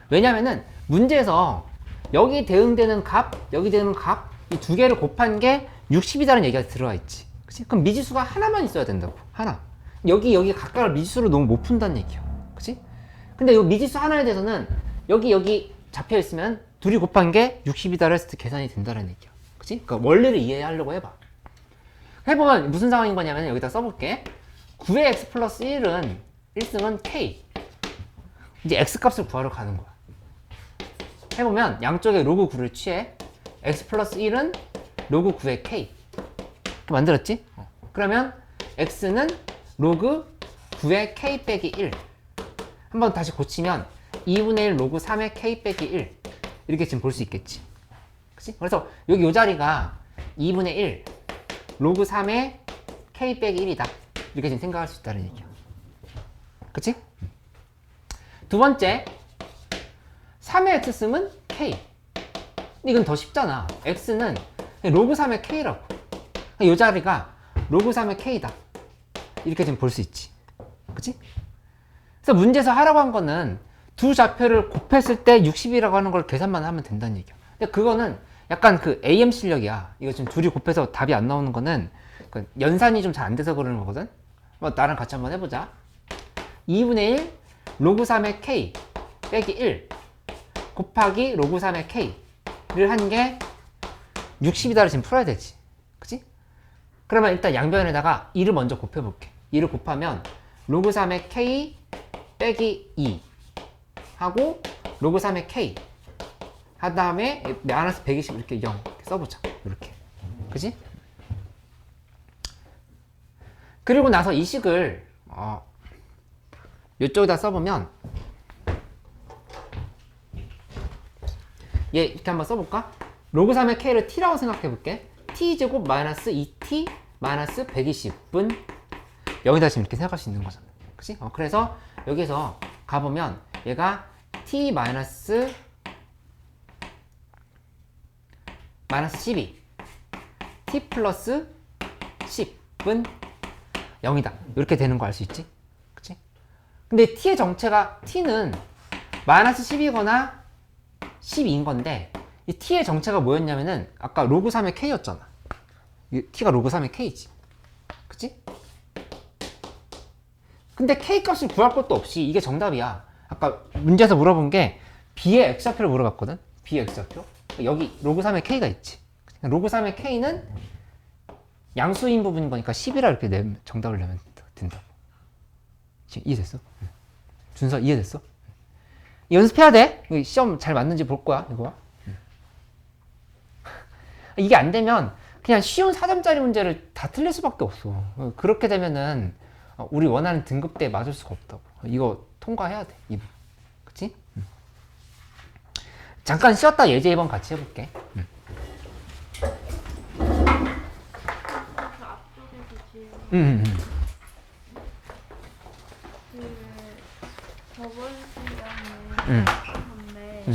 왜냐면은 문제에서 여기 대응되는 값, 여기 대응되는 값, 이 두 개를 곱한 게 60이다라는 얘기가 들어가 있지. 그치? 그럼 미지수가 하나만 있어야 된다고. 하나. 여기 각각을 미지수로 너무 못 푼다는 얘기야. 그치? 근데 이 미지수 하나에 대해서는 여기 잡혀 있으면 둘이 곱한 게 60이다 했을 때 계산이 된다는 얘기야. 그치? 그러니까 원리를 이해하려고 해봐. 해보면 무슨 상황인 거냐면 여기다 써볼게. 9의 x 플러스 1은 1승은 k. 이제 x 값을 구하러 가는 거야. 해보면 양쪽에 로그 9를 취해. x 플러스 1은 로그 9의 k. 만들었지? 그러면 x는 로그 9의 k 빼기 1. 한번 다시 고치면 2분의 1 로그 3의 k 빼기 1. 이렇게 지금 볼 수 있겠지. 그치? 그래서 여기 요 자리가 2분의 1 로그 3의 k 빼기 1이다. 이렇게 지금 생각할 수 있다는 얘기야. 그치? 두 번째, 3의 x 쓰면 k. 이건 더 쉽잖아. x는 로그 3의 k라고. 이 자리가 로그 3의 k다. 이렇게 지금 볼 수 있지. 그치? 그래서 문제에서 하라고 한 거는 두 좌표를 곱했을 때 60이라고 하는 걸 계산만 하면 된다는 얘기야. 근데 그거는 약간 그 AM 실력이야. 이거 지금 둘이 곱해서 답이 안 나오는 거는 그 연산이 좀 잘 안 돼서 그러는 거거든. 나랑 같이 한번 해보자. 2분의 1 로그 3의 k 빼기 1 곱하기 로그 3의 k를 한 게 60이다를 지금 풀어야 되지. 그치? 그러면 일단 양변에다가 2를 먼저 곱해볼게. 2를 곱하면 로그 3의 k 빼기 2 하고 로그 3의 k 한 다음에 마이너스 120 이렇게 0 이렇게 써보자. 이렇게. 그치? 그리고 나서 이 식을 이쪽에다 써보면 얘 이렇게 한번 써볼까? 로그 3의 k를 t라고 생각해볼게. t제곱 마이너스 2t 마이너스 120은 0이다 지금 이렇게 생각할 수 있는 거잖아. 그치? 그래서 여기서 가보면 얘가 t 마이너스 12 t 플러스 10은 0이다. 이렇게 되는 거 알 수 있지? 그치? 근데 t의 정체가 t는 마이너스 10이거나 12인 건데 이 t의 정체가 뭐였냐면은 아까 로그 3의 k였잖아. 이 t가 로그 3의 k지. 그치? 근데 k 값을 구할 것도 없이 이게 정답이야. 아까 문제에서 물어본 게 b의 x좌표를 물어봤거든. b의 x좌표. 여기 로그 3의 k가 있지. 로그 3의 k는 양수인 부분인 거니까 10이라 이렇게 정답을 내면 된다고. 이해됐어? 준서 이해됐어? 연습해야 돼. 시험 잘 맞는지 볼 거야 이거. 이게 안 되면 그냥 쉬운 4점짜리 문제를 다 틀릴 수밖에 없어. 그렇게 되면은 우리 원하는 등급대에 맞을 수가 없다고. 이거 통과해야 돼. 이 부분. 그치? 잠깐 쉬었다 예제 2번 같이 해볼게. 그 앞쪽에서 지금 그 저번 시간에 건데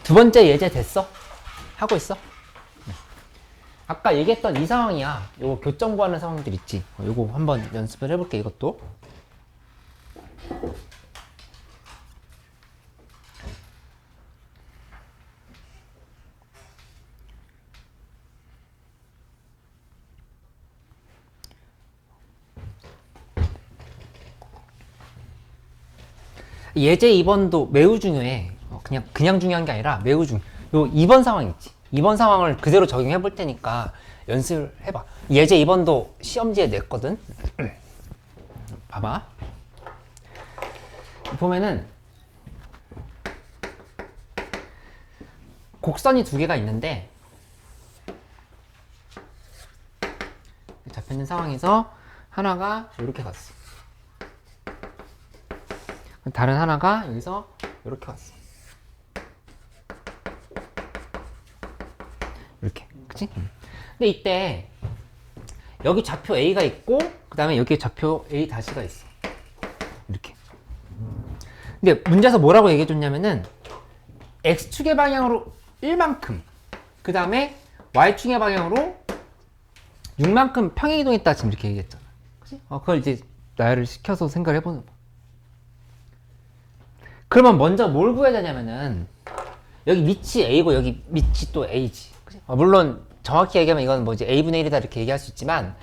두 번째 예제 됐어? 하고 있어? 아까 얘기했던 이 상황이야. 요거 교점 구하는 상황들 있지. 요거 한번 연습을 해볼게, 이것도. 예제 2번도 매우 중요해. 그냥 중요한 게 아니라 매우 요 2번 상황 있지. 2번 상황을 그대로 적용해 볼 테니까 연습을 해봐. 예제 2번도 시험지에 냈거든. 봐봐. 보면은 곡선이 두 개가 있는데 잡혀있는 상황에서 하나가 이렇게 갔어. 다른 하나가 여기서 이렇게 왔어. 이렇게, 그치? 근데 이때 여기 좌표 A가 있고 그 다음에 여기 좌표 A 다시가 있어. 이렇게. 근데 문제에서 뭐라고 얘기해 줬냐면은 X축의 방향으로 1만큼 그 다음에 Y축의 방향으로 6만큼 평행이동했다 지금 이렇게 얘기했잖아. 그치? 그걸 이제 나열을 시켜서 생각을 해보는 거야. 그러면 먼저 뭘 구해야 되냐면은 여기 밑이 A고 여기 밑이 또 A지. 그치? 물론 정확히 얘기하면 이건 뭐 이제 A분의 1이다 이렇게 얘기할 수 있지만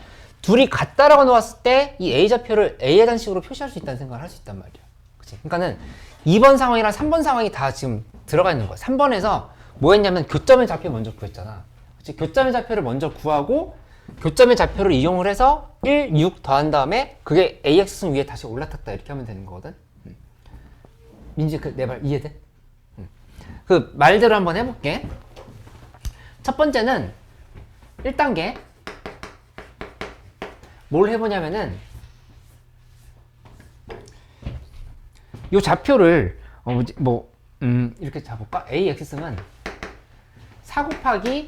둘이 같다라고 놓았을 때 이 A 좌표를 A에 대한 식으로 표시할 수 있다는 생각을 할 수 있단 말이야. 그치? 그러니까는 2번 상황이랑 3번 상황이 다 지금 들어가 있는 거야. 3번에서 뭐 했냐면 교점의 좌표 먼저 구했잖아. 그치? 교점의 좌표를 먼저 구하고 교점의 좌표를 이용을 해서 1, 6 더한 다음에 그게 AX승 위에 다시 올라탔다 이렇게 하면 되는 거거든. 민지 내 말 이해돼? 그 말대로 한번 해볼게. 첫 번째는 1단계 뭘 해보냐면은 요 좌표를 이렇게 잡을까? AX승은 4 곱하기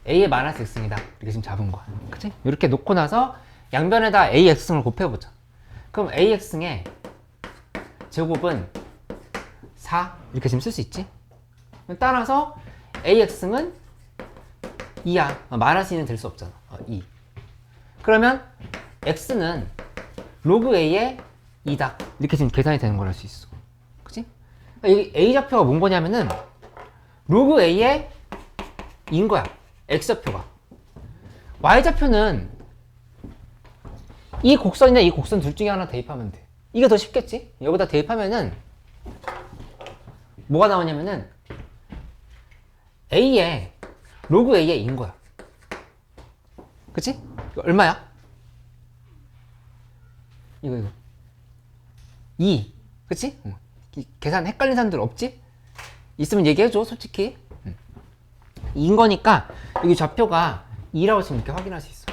A의 마이너스 X승이다 이렇게 지금 잡은 거야. 그치? 이렇게 놓고 나서 양변에다 AX승을 곱해보자. 그럼 AX승의 제곱은 4 이렇게 지금 쓸 수 있지? 따라서 AX승은 2야. 마이너스 2는 될 수 없잖아. 2. 그러면 X는 로그 A의 2다. 이렇게 지금 계산이 되는 걸 알 수 있어. 그치? 여기 A 좌표가 뭔 거냐면은 로그 A의 2인 거야. X 좌표가. Y 좌표는 이 곡선이나 이 곡선 둘 중에 하나 대입하면 돼. 이게 더 쉽겠지? 여기다 대입하면은 뭐가 나오냐면은 A의 로그 A의 2인 거야. 그치? 이거 얼마야? 이거 2. 그치? 계산 헷갈린 사람들 없지? 있으면 얘기해줘 솔직히. 2인 거니까 여기 좌표가 2라고 지금 이렇게 확인할 수 있어.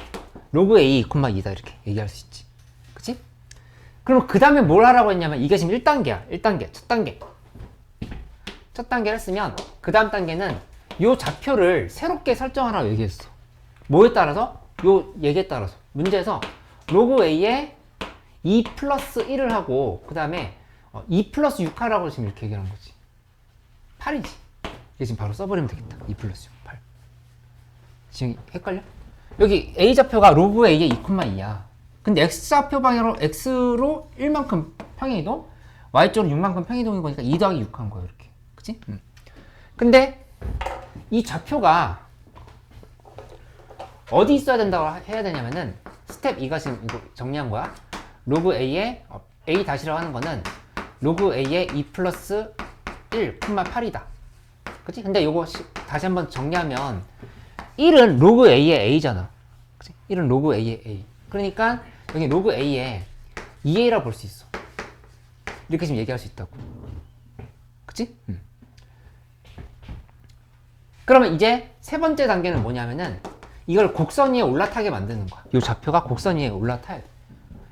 로그 A, 2다 이렇게 얘기할 수 있지. 그치? 그럼 그 다음에 뭘 하라고 했냐면 이게 지금 1단계야. 1단계, 첫 단계. 첫 단계를 했으면 그 다음 단계는 요 좌표를 새롭게 설정하라고 얘기했어. 뭐에 따라서? 요 얘기에 따라서. 문제에서 로그 A에 2 플러스 1을 하고 그 다음에 2 플러스 6 하라고 지금 이렇게 얘기하는 거지. 8이지. 이게 지금 바로 써버리면 되겠다. 2 플러스 6, 8. 지금 헷갈려? 여기 A 좌표가 로그 A의 2,2야. 근데 X 좌표 방향으로 X로 1만큼 평행이동, Y쪽으로 6만큼 평행이동인 거니까 2 더하기 6 한 거야, 이렇게. 그치? 근데 이 좌표가 어디 있어야 된다고 해야 되냐면은 스텝 2가 지금 이거 정리한 거야. 로그 A의 A 다시라고 하는 거는 로그 A의 2 플러스 1,8이다. 그치? 근데 요거 다시 한번 정리하면 1은 로그 A의 A잖아. 그치? 1은 로그 A의 A. 그러니까 여기 로그 A의 2A라고 볼 수 있어. 이렇게 지금 얘기할 수 있다고. 그치? 그러면 이제 세 번째 단계는 뭐냐면은 이걸 곡선 위에 올라타게 만드는 거야. 이 좌표가 곡선 위에 올라타야 돼.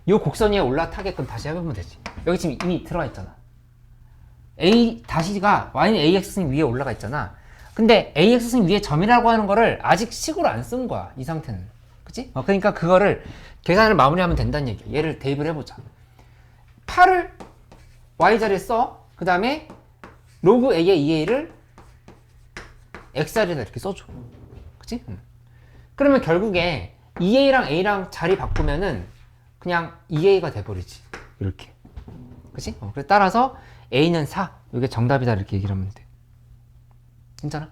이 곡선 위에 올라타게끔 다시 해보면 되지. 여기 지금 이미 들어가 있잖아. A 다시가 Y는 AX승 위에 올라가 있잖아. 근데 AX승 위에 점이라고 하는 거를 아직 식으로 안 쓴 거야. 이 상태는. 그치? 그러니까 그거를 계산을 마무리하면 된다는 얘기야. 얘를 대입을 해보자. 8을 Y 자리에 써. 그 다음에 로그 A의 2A를 xr에다 이렇게 써줘. 그치? 그러면 결국에 2a랑 a랑 자리 바꾸면은 그냥 2a가 돼버리지. 이렇게. 그치? 그래서 따라서 a는 4. 이게 정답이다. 이렇게 얘기를 하면 돼. 괜찮아?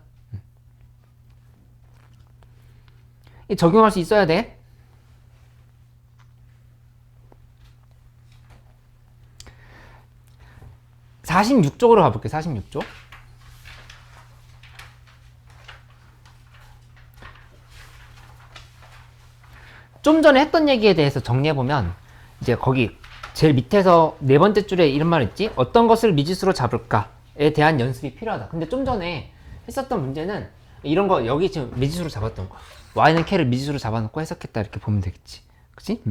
이 적용할 수 있어야 돼. (46쪽으로) 가볼게. 46쪽. 좀 전에 했던 얘기에 대해서 정리해보면 이제 거기 제일 밑에서 네 번째 줄에 이런 말 있지? 어떤 것을 미지수로 잡을까에 대한 연습이 필요하다. 근데 좀 전에 했었던 문제는 이런 거 여기 지금 미지수로 잡았던 거야. y는 k를 미지수로 잡아놓고 해석했다 이렇게 보면 되겠지. 그치?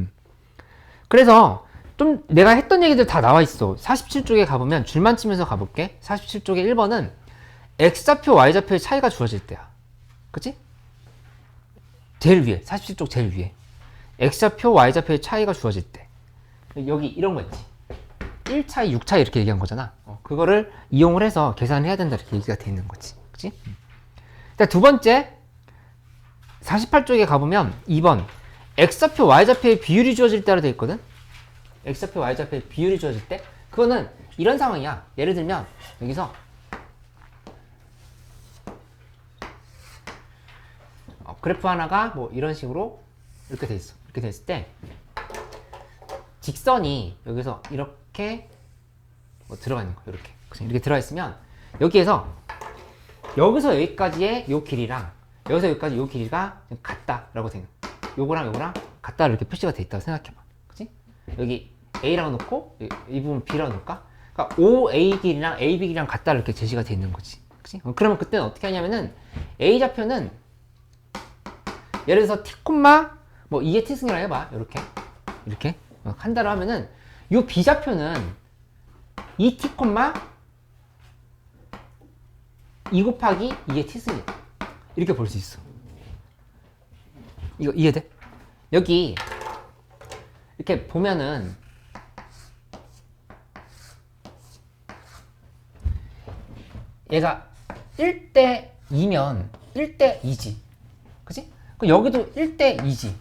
그래서 좀 내가 했던 얘기들 다 나와 있어. 47쪽에 가보면 줄만 치면서 가볼게. 47쪽에 1번은 x좌표 y좌표의 차이가 주어질 때야. 그치? 제일 위에 47쪽 제일 위에 x좌표 y좌표의 차이가 주어질 때 여기 이런 거 있지. 1차이 6차이 이렇게 얘기한 거잖아. 그거를 이용을 해서 계산을 해야 된다 이렇게 얘기가 돼 있는 거지. 그치? 두 번째 48쪽에 가보면 2번 x좌표 y좌표의 비율이 주어질 때로 돼 있거든. x좌표 y좌표의 비율이 주어질 때 그거는 이런 상황이야. 예를 들면 여기서 그래프 하나가 뭐 이런 식으로 이렇게 돼 있어. 이렇게 됐을 때 직선이 여기서 이렇게 뭐 들어가 있는 거야. 이렇게 들어가 있으면 여기에서 여기서 여기까지의 요 길이랑 여기서 여기까지 요 길이가 같다라고 되는 거야. 요거랑 요거랑 같다 이렇게 표시가 돼 있다고 생각해봐. 그치? 여기 A라고 놓고 이 부분 B라고 놓을까? 그러니까 OA 길이랑 AB 길이랑 같다 이렇게 제시가 돼 있는 거지. 그치? 그러면 그때는 어떻게 하냐면은 A 좌표는 예를 들어서 t, 뭐 2의 t승이라고 해봐. 이렇게 한다고 하면은 요 B 좌표는 2t, 2 곱하기 2의 t승이다. 이렇게 볼 수 있어. 이거 이해돼? 여기 이렇게 보면은 얘가 1대 2면 1대 2지. 그치? 여기도 1대 2지.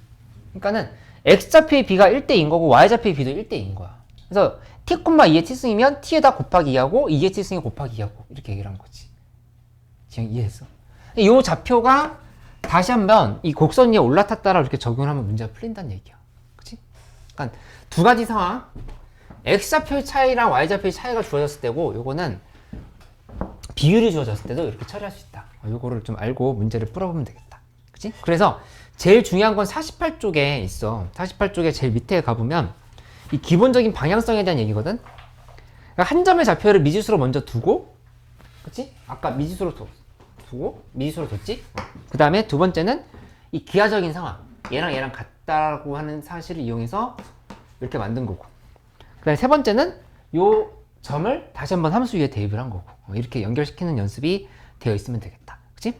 그러니까는 x좌표의 b가 1대 2인 거고 y좌표의 b도 1대 2인 거야. 그래서 t, 2의 t승이면 t에다 곱하기 2하고 2의 t승에 곱하기 2하고 이렇게 얘기를 한 거지. 지금 이해했어? 이 좌표가 다시 한번 이 곡선 위에 올라탔다라고 이렇게 적용을 하면 문제가 풀린다는 얘기야. 그치? 그러니까 두 가지 상황. x좌표의 차이랑 y좌표의 차이가 주어졌을 때고 요거는 비율이 주어졌을 때도 이렇게 처리할 수 있다. 요거를 좀 알고 문제를 풀어보면 되겠다. 그치? 그래서 제일 중요한 건 48쪽에 있어. 48쪽에 제일 밑에 가보면 이 기본적인 방향성에 대한 얘기거든. 그러니까 한 점의 좌표를 미지수로 먼저 두고, 그치? 아까 미지수로 두고 미지수로 뒀지? 그 다음에 두 번째는 이 기하적인 상황, 얘랑 얘랑 같다고 하는 사실을 이용해서 이렇게 만든 거고, 그 다음에 세 번째는 요 점을 다시 한번 함수 위에 대입을 한 거고, 이렇게 연결시키는 연습이 되어 있으면 되겠다. 그치?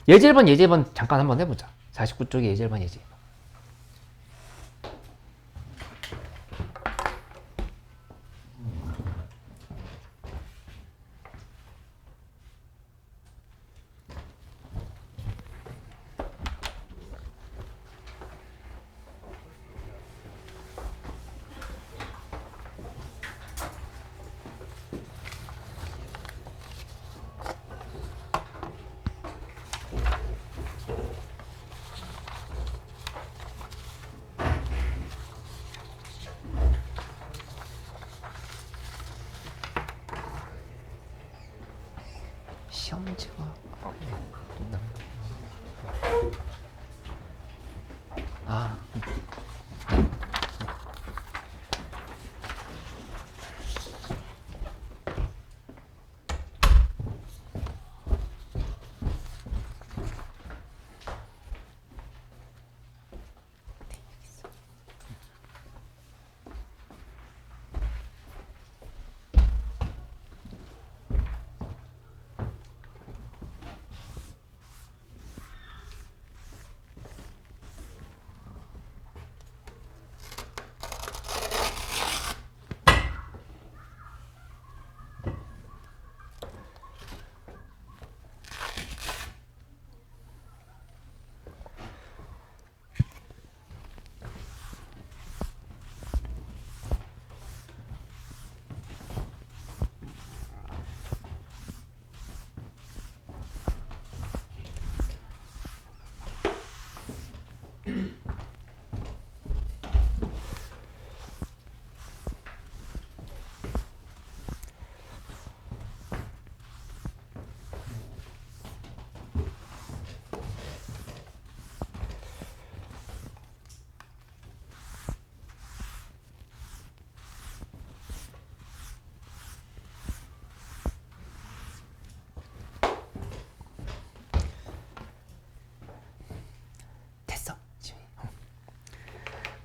예제 1번 예제 1번 잠깐 한번 해보자. 49쪽에 예제 1번 예제 1번. 시험지가 아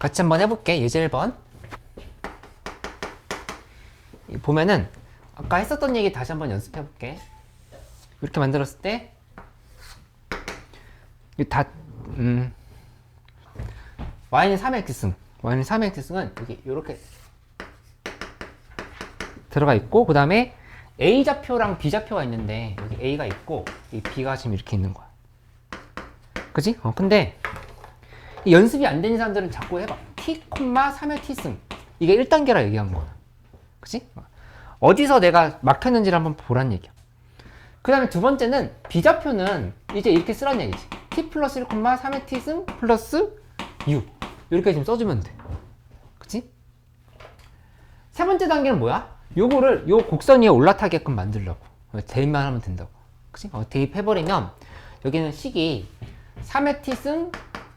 같이 한번 해볼게. 예제 1번. 보면은 아까 했었던 얘기 다시 한번 연습해볼게. 이렇게 만들었을 때 다 y는 3x승, y는 3x승은 여기 이렇게 들어가 있고, 그 다음에 a 좌표랑 b 좌표가 있는데 여기 a가 있고 이 b가 지금 이렇게 있는 거야. 그지? 근데 이 연습이 안 되는 사람들은 자꾸 해봐. t, 3의 t승. 이게 1단계라 얘기한 거야. 그지? 어디서 내가 막혔는지를 한번 보란 얘기야. 그 다음에 두 번째는 비좌표는 이제 이렇게 쓰란 얘기지. t 플러스 1, 3의 t승 플러스 u. 이렇게 지금 써주면 돼. 그치? 세 번째 단계는 뭐야? 요거를 요 곡선 위에 올라타게끔 만들려고. 대입만 하면 된다고. 그치? 대입해버리면 여기는 식이 3의 t승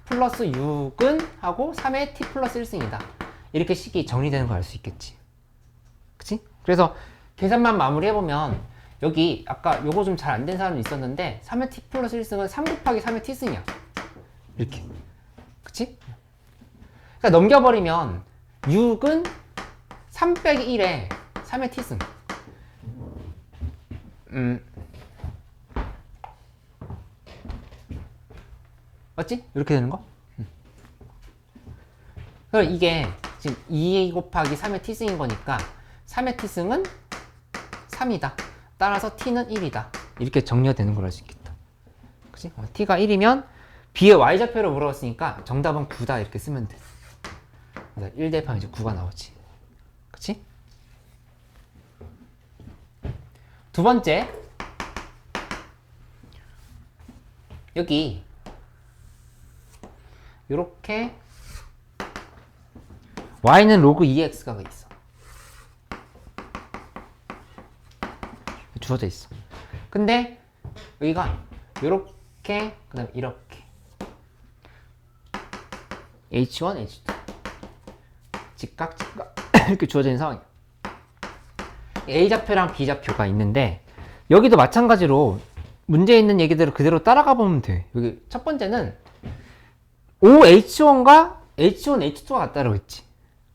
플러스 6은 하고 3의 t 플러스 1승이다. 이렇게 식이 정리되는 걸 알 수 있겠지. 그치? 그래서 계산만 마무리해보면 여기 아까 요거 좀 잘 안 된 사람이 있었는데 3의 t 플러스 1승은 3 곱하기 3의 t승이야. 이렇게. 그치? 그러니까 넘겨버리면 6은 3 빼기 1에 3의 t승. 맞지? 이렇게 되는 거? 그럼 이게 지금 2 곱하기 3의 t승인 거니까 3의 t승은 3이다. 따라서 t는 1이다. 이렇게 정리가 되는 걸 알 수 있겠다. 그치? t가 1이면 b의 y좌표를 물어봤으니까 정답은 9다. 이렇게 쓰면 돼. 1 대입하면 이제 9가 나오지. 그치? 두 번째. 여기 요렇게 y는 로그 2x가 있어. 주어져 있어. 근데 여기가 요렇게, 그 다음에 이렇게 h1, h2 직각 이렇게 주어져 있는 상황이야. a좌표랑 b좌표가 있는데 여기도 마찬가지로 문제에 있는 얘기들을 그대로 따라가 보면 돼. 여기 첫 번째는 OH1과 H1, H2가 같다라고 했지.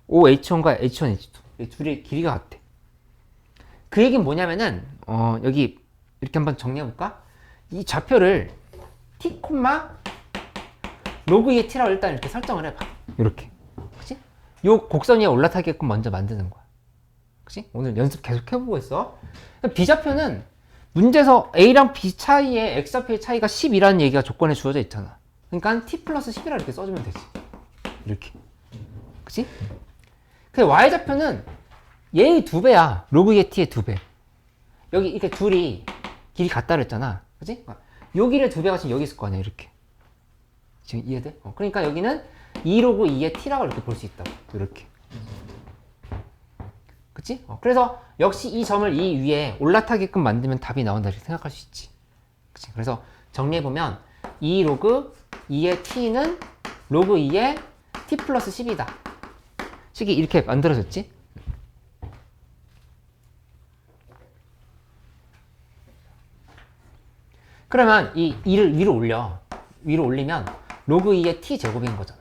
OH1과 H1, H2 이 둘의 길이가 같아. 그 얘기는 뭐냐면은 여기 이렇게 한번 정리해볼까? 이 좌표를 t, 로그 2의 t라고 일단 이렇게 설정을 해봐. 이렇게. 그치? 요 곡선 위에 올라타게끔 먼저 만드는 거야. 그치? 오늘 연습 계속 해보고 있어. b좌표는 문제에서 a랑 b 차이에 x좌표의 차이가 10이라는 얘기가 조건에 주어져 있잖아. 그러니까 t 플러스 10이라 이렇게 써주면 되지. 이렇게. 그치? 그 y좌표는 얘의 2배야. 로그 2의 t의 2배. 여기 이렇게 둘이 길이 같다 그랬잖아. 그치? 요 길의 2배가 지금 여기 있을 거 아니야. 이렇게. 지금 이해돼? 그러니까 여기는 2로그 2의 t라고 이렇게 볼 수 있다고. 이렇게. 그치? 그래서 역시 이 점을 이 위에 올라타게끔 만들면 답이 나온다 이렇게 생각할 수 있지. 그치? 그래서 정리해보면 2로그 2의 t는 로그 2의 t 플러스 10이다. 식이 이렇게 만들어졌지? 그러면 이 2를 위로 올려. 위로 올리면 로그 2의 t 제곱인 거잖아.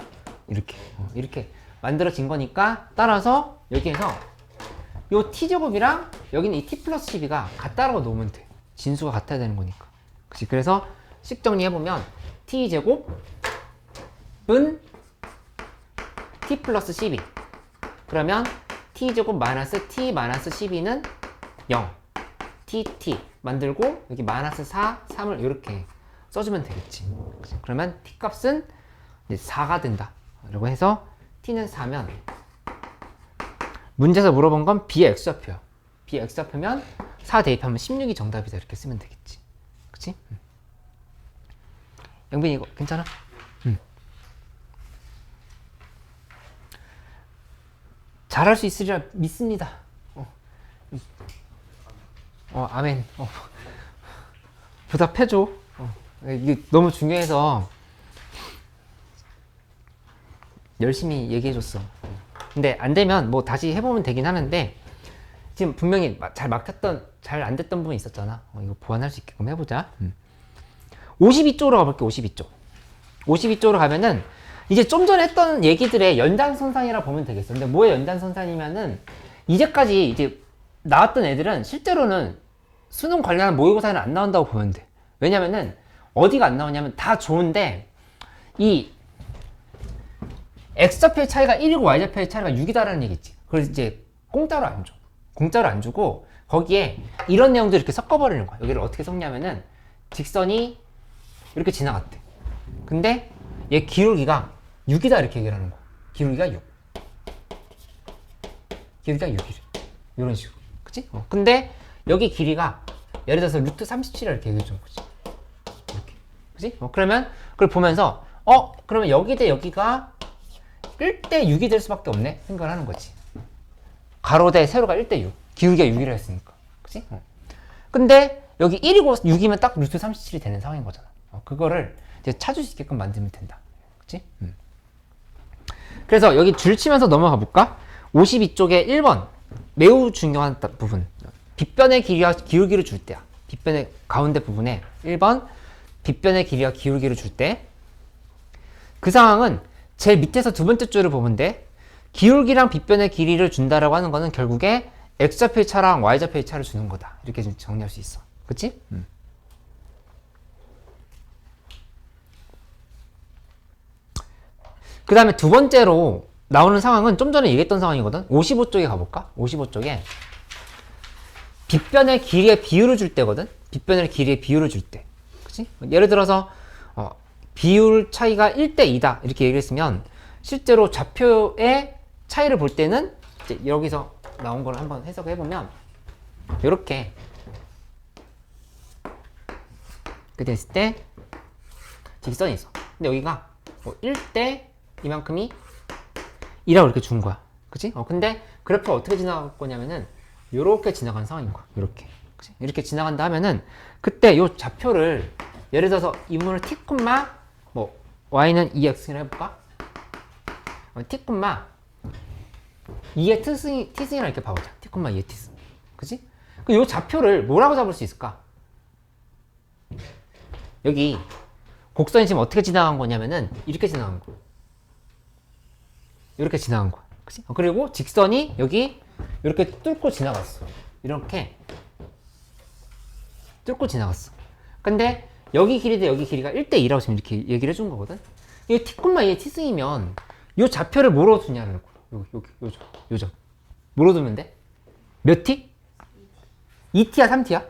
이렇게. 이렇게 만들어진 거니까 따라서 여기에서 요 t 제곱이랑 여기는 이 t 플러스 12가 같다라고 놓으면 돼. 진수가 같아야 되는 거니까. 그치? 그래서 식 정리해보면 t 제곱은 t 플러스 12. 그러면 t 제곱 마이너스 t 마이너스 12는 0. tt 만들고 여기 마이너스 4, 3을 이렇게 써주면 되겠지. 그치? 그러면 t 값은 이제 4가 된다. 라고 해서 t는 4면 문제에서 물어본 건 b의 x좌표야. b의 x좌표면 4 대입하면 16이 정답이다. 이렇게 쓰면 되겠지. 그치? 영빈이 이거 괜찮아? 잘할 수 있으리라 믿습니다. 아멘. 보답해줘. 이게 너무 중요해서 열심히 얘기해줬어. 근데 안 되면 뭐 다시 해보면 되긴 하는데 지금 분명히 잘 잘 안 됐던 부분이 있었잖아. 이거 보완할 수 있게끔 해보자. 52쪽으로 가볼게. 52쪽. 52쪽으로 가면은 이제 좀 전에 했던 얘기들의 연장선상이라 보면 되겠어. 근데 뭐의 연장선상이면은 이제까지 이제 나왔던 애들은 실제로는 수능 관련한 모의고사는 안 나온다고 보면 돼. 왜냐면은 어디가 안 나오냐면 다 좋은데 이 x좌표의 차이가 1이고 y좌표의 차이가 6이다라는 얘기 있지. 그래서 이제 공짜로 안 줘. 공짜로 안 주고 거기에 이런 내용도 이렇게 섞어버리는 거야. 여기를 어떻게 섞냐면은 직선이 이렇게 지나갔대. 근데 얘 기울기가 6이다 이렇게 얘기를 하는 거야. 기울기가 6. 기울기가 6이래. 이런 식으로. 그치? 근데 여기 길이가 예를 들어서 루트 37이라 이렇게 얘기해 주는 거지. 이렇게. 그치? 그러면 그걸 보면서 그러면 여기 대 여기가 1대 6이 될 수밖에 없네 생각을 하는 거지. 가로 대 세로가 1대 6. 기울기가 6이라 했으니까. 그치? 근데 여기 1이고 6이면 딱 루트 37이 되는 상황인 거잖아. 그거를 이제 찾을 수 있게끔 만들면 된다. 그치? 그래서 여기 줄 치면서 넘어가 볼까? 52쪽에 1번. 매우 중요한 부분. 빗변의 길이와 기울기를 줄 때야. 빗변의 가운데 부분에 1번. 빗변의 길이와 기울기를 줄 때. 그 상황은 제일 밑에서 두 번째 줄을 보면 돼. 기울기랑 빗변의 길이를 준다라고 하는 거는 결국에 x좌표의 차랑 y좌표의 차를 주는 거다. 이렇게 좀 정리할 수 있어. 그치? 그 다음에 두 번째로 나오는 상황은 좀 전에 얘기했던 상황이거든. 55쪽에 가볼까? 55쪽에 빗변의 길이의 비율을 줄 때거든. 빗변의 길이의 비율을 줄 때. 그치? 예를 들어서 비율 차이가 1대 2다 이렇게 얘기했으면 실제로 좌표의 차이를 볼 때는 이제 여기서 나온 걸 한번 해석을 해보면 이렇게 됐을 때 직선이 있어. 근데 여기가 1대 이만큼이 2라고 이렇게 준 거야. 그치? 근데 그래프가 어떻게 지나갈 거냐면은 요렇게 지나가는 상황인 거야. 요렇게. 그치? 이렇게 지나간다 하면은 그때 요 좌표를 예를 들어서 이 부분을 t, y는 2x를 해볼까? t, 2의 t승이랑 이렇게 봐보자. t, 2의 t승. 그치? 요 좌표를 뭐라고 잡을 수 있을까? 여기 곡선이 지금 어떻게 지나간 거냐면은 이렇게 지나간 거야. 이렇게 지나간 거야. 그치? 그리고 직선이 여기 이렇게 뚫고 지나갔어. 이렇게 뚫고 지나갔어. 근데 여기 길이 대 여기 길이가 1대 2라고 지금 이렇게 얘기를 해준 거거든. 이 t, 2의 t승이면 이 좌표를 뭐로 두냐는 거야. 요점. 뭐로 두면 돼? 몇 t? 2t야 3t야?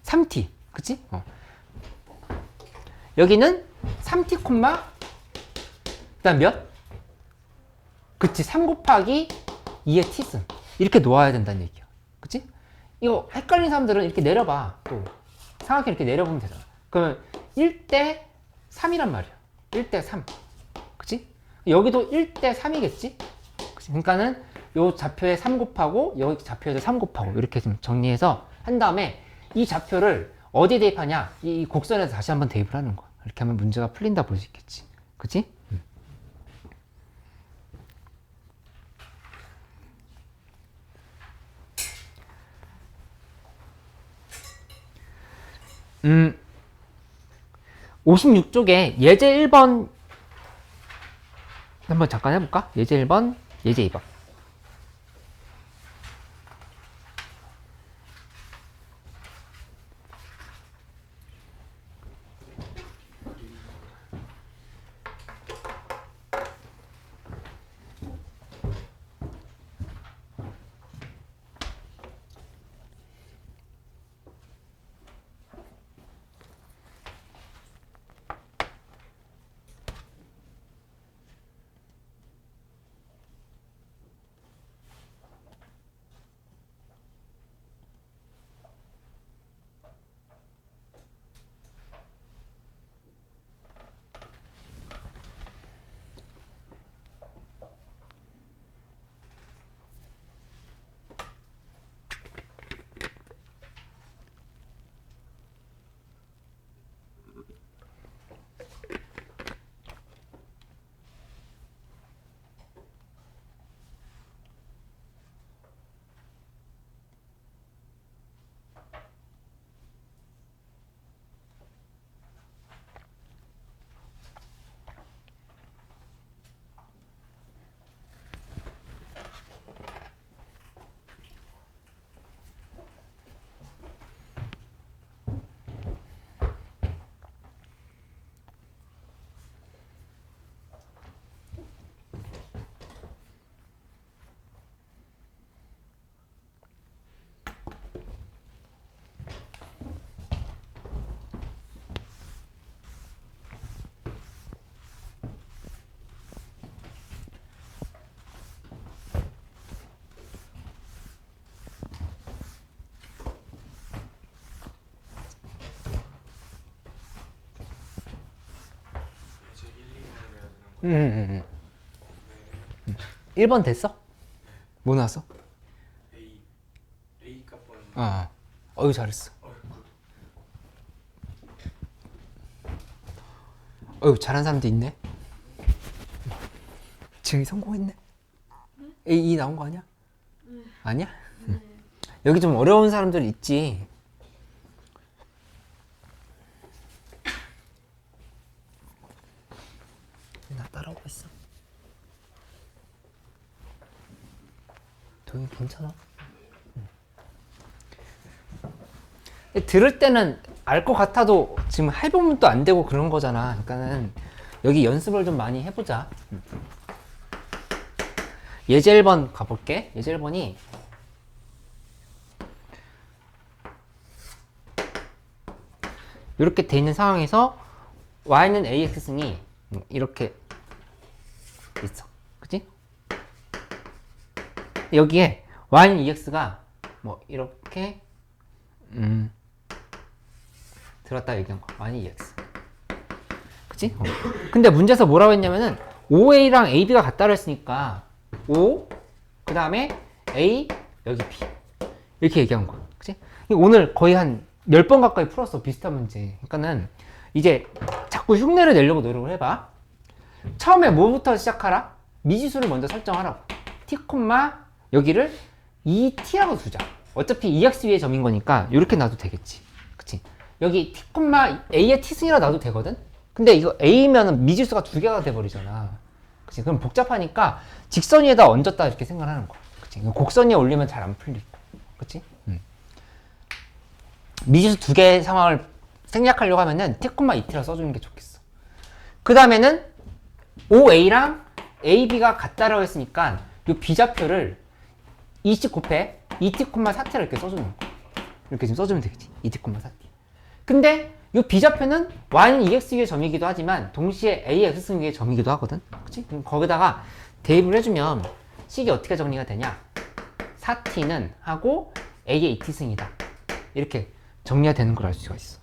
3t. 그치? 여기는 3t, 그다음 몇? 그치, 3 곱하기 2의 t승. 이렇게 놓아야 된다는 얘기야. 그치? 이거 헷갈리는 사람들은 이렇게 내려봐. 또 상하게 이렇게 내려보면 되잖아. 그러면 1대 3이란 말이야. 1대 3. 그치? 여기도 1대 3이겠지? 그치? 그러니까는 요 좌표에 3 곱하고 여기 좌표에도 3 곱하고 이렇게 좀 정리해서 한 다음에 이 좌표를 어디에 대입하냐? 이 곡선에서 다시 한번 대입을 하는 거야. 이렇게 하면 문제가 풀린다 볼 수 있겠지. 그치? 음. 56쪽에 예제 1번 한번 잠깐 해볼까? 예제 1번, 예제 2번. 음. 1번 됐어? 뭐 나왔어? A 값은 어유 잘했어. 어유 잘한 사람도 있네. 지금 성공했네. A 나온 거 아니야? 아니야? 여기 좀 어려운 사람들 있지. 나 따라오고 있어. 도영이 괜찮아? 들을 때는 알 것 같아도 지금 해보면 또 안 되고 그런 거잖아. 그러니까는 여기 연습을 좀 많이 해보자. 예제 1번 가볼게. 예제 1번이 이렇게 돼 있는 상황에서 y는 ax승이 이렇게 있어. 그치? 여기에 y는 ex가 뭐 이렇게 들었다 얘기한 거. y는 ex. 그치? 근데 문제에서 뭐라고 했냐면은 OA랑 AB가 같다고 했으니까 O 그 다음에 A 여기 B 이렇게 얘기한 거야. 그치? 오늘 거의 한 10번 가까이 풀었어. 비슷한 문제. 그러니까는 이제 자꾸 흉내를 내려고 노력을 해봐. 처음에 뭐부터 시작하라? 미지수를 먼저 설정하라고. t, 여기를 2t라고 두자. 어차피 2x 위의 점인 거니까 이렇게 놔도 되겠지. 그치? 여기 t, a의 t승이라 놔도 되거든? 근데 이거 a면은 미지수가 두 개가 돼버리잖아. 그치? 그럼 복잡하니까 직선 위에다 얹었다 이렇게 생각하는 거야. 그치? 곡선 위에 올리면 잘 안 풀리고. 그치? 미지수 두 개의 상황을 생략하려고 하면은 t, 2t라 써주는 게 좋겠어. 그 다음에는 OA랑 AB가 같다라고 했으니까 이 비좌표를 2씩 곱해 2t, 4t를 이렇게 써주는 거야. 이렇게 지금 써주면 되겠지. 2t, 4t. 근데 이 비좌표는 y는 2x 위의 점이기도 하지만 동시에 a의 x승 위의 점이기도 하거든. 그치? 그럼 거기다가 대입을 해주면 식이 어떻게 정리가 되냐? 4t는 하고 a의 2t승이다. 이렇게 정리가 되는 걸 알 수가 있어.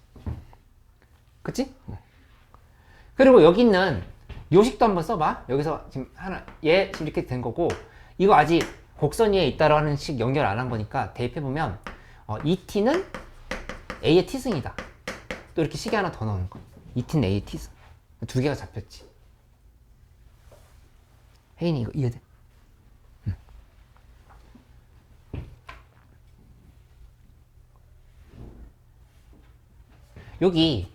그치? 그리고 여기 있는 요식도 한번 써봐. 여기서 지금 하나, 얘 이렇게 된 거고, 이거 아직 곡선 위에 있다라고 하는 식 연결 안 한 거니까 대입해보면, 2t는 a의 t승이다. 또 이렇게 식이 하나 더 넣는 거. 2t는 a의 t승. 두 개가 잡혔지. 혜인이 이거 이해돼? 응. 여기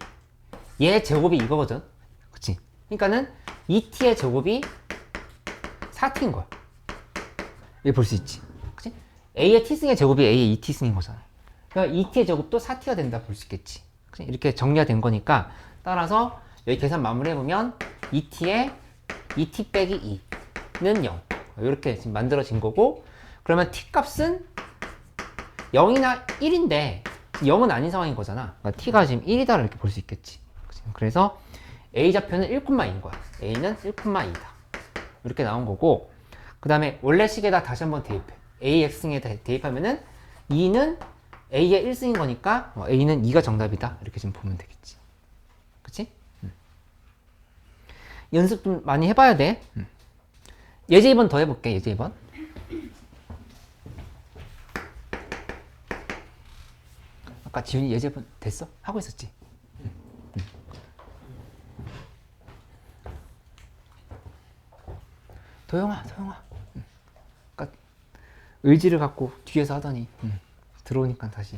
얘 제곱이 이거거든. 그치? 그러니까는 2t의 제곱이 4t인 거야. 여기 볼 수 있지. 그치? a의 t승의 제곱이 a의 2t승인 거잖아. 그러니까 2t의 제곱도 4t가 된다 볼 수 있겠지. 그치? 이렇게 정리가 된 거니까 따라서 여기 계산 마무리 해보면 2t의 2t 빼기 2는 0. 이렇게 지금 만들어진 거고, 그러면 t 값은 0이나 1인데 0은 아닌 상황인 거잖아. 그러니까 t가 지금 1이다 이렇게 볼 수 있겠지. 그래서 a 좌표는 1,2인 거야. a는 1,2다. 이렇게 나온 거고, 그 다음에 원래 식에다 다시 한번 대입해. ax승에 대입하면은 2는 a의 1승인 거니까 a는 2가 정답이다. 이렇게 지금 보면 되겠지. 그치? 연습 좀 많이 해봐야 돼. 예제 2번 더 해볼게. 예제 2번. 아까 지훈이 예제 2번 됐어? 하고 있었지? 도영아. 아까 의지를 갖고 뒤에서 하더니 들어오니까 다시.